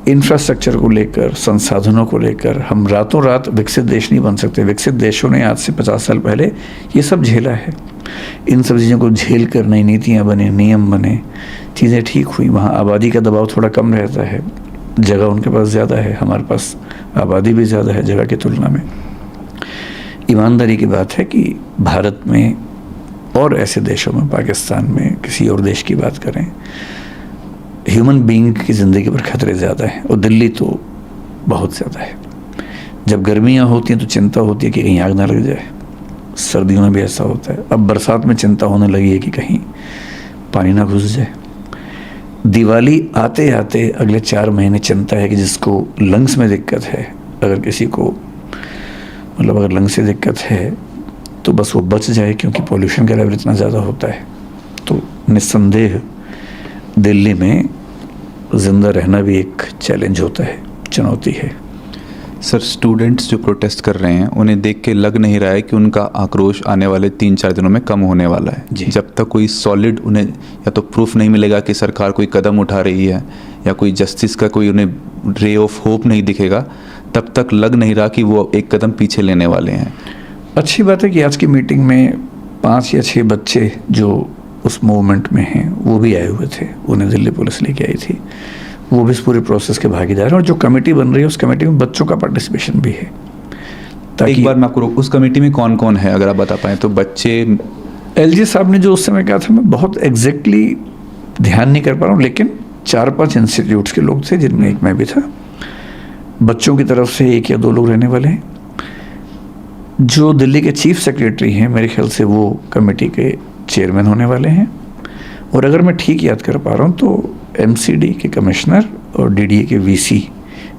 इंफ्रास्ट्रक्चर को लेकर, संसाधनों को लेकर हम रातों रात विकसित देश नहीं बन सकते। विकसित देशों ने आज से 50 साल पहले ये सब झेला है। इन सब चीज़ों को झेल कर नई नीतियाँ बने, नियम बने, चीज़ें ठीक हुई। वहाँ आबादी का दबाव थोड़ा कम रहता है, जगह उनके पास ज़्यादा है, हमारे पास आबादी भी ज़्यादा है जगह की तुलना में। ईमानदारी की बात है कि भारत में और ऐसे देशों में, पाकिस्तान में, किसी और देश की बात करें, ह्यूमन बीइंग की ज़िंदगी पर खतरे ज़्यादा हैं, और दिल्ली तो बहुत ज़्यादा है। जब गर्मियाँ होती हैं तो चिंता होती है कि कहीं आग ना लग जाए। सर्दियों में भी ऐसा होता है। अब बरसात में चिंता होने लगी है कि कहीं पानी ना घुस जाए। दिवाली आते आते अगले 4 महीने चिंता है कि जिसको लंग्स में दिक्कत है, अगर किसी को अगर लंग्स से दिक्कत है तो बस वो बच जाए, क्योंकि पॉल्यूशन का लेवल इतना ज़्यादा होता है। तो निस्संदेह दिल्ली में ज़िंदा रहना भी एक चैलेंज होता है, चुनौती है। सर, स्टूडेंट्स जो प्रोटेस्ट कर रहे हैं उन्हें देख के लग नहीं रहा है कि उनका आक्रोश आने वाले 3-4 दिनों में कम होने वाला है। जब तक कोई सॉलिड उन्हें या तो प्रूफ नहीं मिलेगा कि सरकार कोई कदम उठा रही है या कोई जस्टिस का कोई उन्हें रे ऑफ होप नहीं दिखेगा, तब तक लग नहीं रहा कि वो एक कदम पीछे लेने वाले हैं। अच्छी बात है कि आज की मीटिंग में 5 या 6 बच्चे जो उस मूवमेंट में हैं वो भी आए हुए थे, उन्हें दिल्ली पुलिस लेके आई थी। वो भी इस पूरे प्रोसेस के भागीदार हैं, और जो कमेटी बन रही है उस कमेटी में बच्चों का पार्टिसिपेशन भी है। एक बार मैं आपको उस कमेटी में कौन कौन है अगर आप बता पाएँ तो? बच्चे, एलजी साहब ने जो उस समय कहा था, मैं बहुत एग्जैक्टली ध्यान नहीं कर पा रहा हूँ, लेकिन 4-5 इंस्टीट्यूट्स के लोग थे, जिनमें एक मैं भी था। बच्चों की तरफ से 1 या 2 लोग रहने वाले हैं। जो दिल्ली के चीफ सेक्रेटरी हैं, मेरे ख्याल से वो कमेटी के चेयरमैन होने वाले हैं। और अगर मैं ठीक याद कर पा रहा हूँ तो एमसीडी के कमिश्नर और डीडीए के वीसी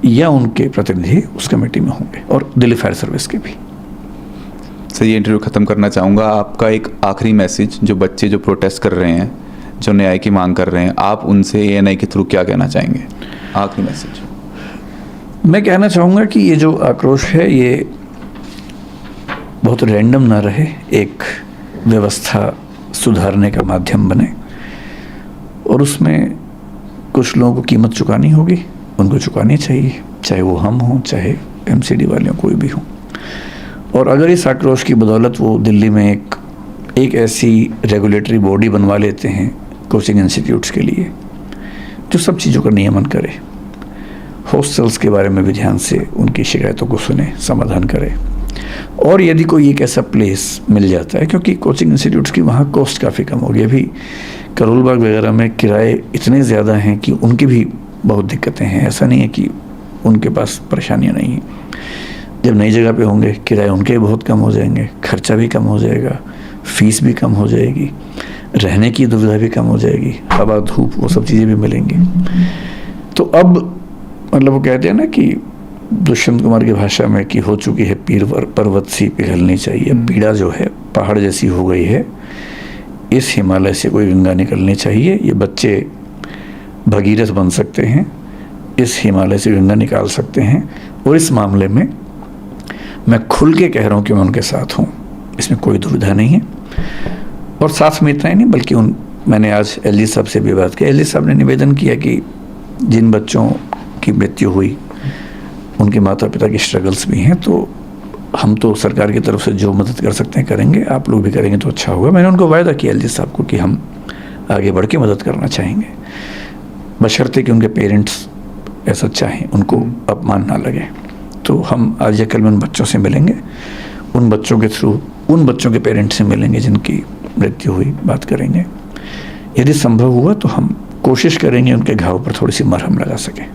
या उनके प्रतिनिधि उस कमेटी में होंगे, और दिल्ली फायर सर्विस के भी। सर, ये इंटरव्यू ख़त्म करना चाहूँगा। आपका एक आखिरी मैसेज, जो बच्चे जो प्रोटेस्ट कर रहे हैं, जो न्याय की मांग कर रहे हैं, आप उनसे एएनआई के थ्रू क्या कहना चाहेंगे? आखिरी मैसेज। मैं कहना चाहूँगा कि ये जो आक्रोश है ये बहुत रैंडम ना रहे, एक व्यवस्था सुधारने का माध्यम बने, और उसमें कुछ लोगों को कीमत चुकानी होगी, उनको चुकानी चाहिए, चाहे वो हम हों, चाहे एमसीडी वाले कोई भी हो। और अगर इस आक्रोश की बदौलत वो दिल्ली में एक ऐसी रेगुलेटरी बॉडी बनवा लेते हैं कोचिंग इंस्टीट्यूट्स के लिए, जो सब चीज़ों का नियमन करे, हॉस्टल्स के बारे में भी ध्यान से उनकी शिकायतों को सुने, समाधान करे, और यदि कोई एक ऐसा प्लेस मिल जाता है, क्योंकि कोचिंग इंस्टीट्यूट्स की वहाँ कॉस्ट काफ़ी कम होगी। अभी करोल बाग वगैरह में किराए इतने ज़्यादा हैं कि उनकी भी बहुत दिक्कतें हैं। ऐसा नहीं है कि उनके पास परेशानियाँ नहीं हैं। जब नई जगह पे होंगे, किराए उनके बहुत कम हो जाएंगे, खर्चा भी कम हो जाएगा, फीस भी कम हो जाएगी, रहने की दुविधा भी कम हो जाएगी, हवा धूप वो सब चीज़ें भी मिलेंगी। तो अब वो कहते हैं ना कि दुष्यंत कुमार की भाषा में कि हो चुकी है पीर पर्वत सी पिघलनी चाहिए। पीड़ा जो है पहाड़ जैसी हो गई है, इस हिमालय से कोई गंगा निकलनी चाहिए। ये बच्चे भगीरथ बन सकते हैं, इस हिमालय से गंगा निकाल सकते हैं, और इस मामले में मैं खुल के कह रहा हूँ कि मैं उनके साथ हूँ, इसमें कोई दुविधा नहीं है। और साथ में इतना ही नहीं, बल्कि मैंने आज एलजी साहब से भी बात की। एलजी साहब ने निवेदन किया कि जिन बच्चों की मृत्यु हुई उनके माता पिता की स्ट्रगल्स भी हैं, तो हम तो सरकार की तरफ से जो मदद कर सकते हैं करेंगे, आप लोग भी करेंगे तो अच्छा होगा। मैंने उनको वायदा किया एलजी साहब को कि हम आगे बढ़ के मदद करना चाहेंगे, बशर्ते कि उनके पेरेंट्स ऐसा चाहें, उनको अपमान ना लगे। तो हम आज या कल में उन बच्चों से मिलेंगे, उन बच्चों के थ्रू उन बच्चों के पेरेंट्स से मिलेंगे जिनकी मृत्यु हुई, बात करेंगे। यदि संभव हुआ तो हम कोशिश करेंगे उनके घाव पर थोड़ी सी मरहम लगा सकें।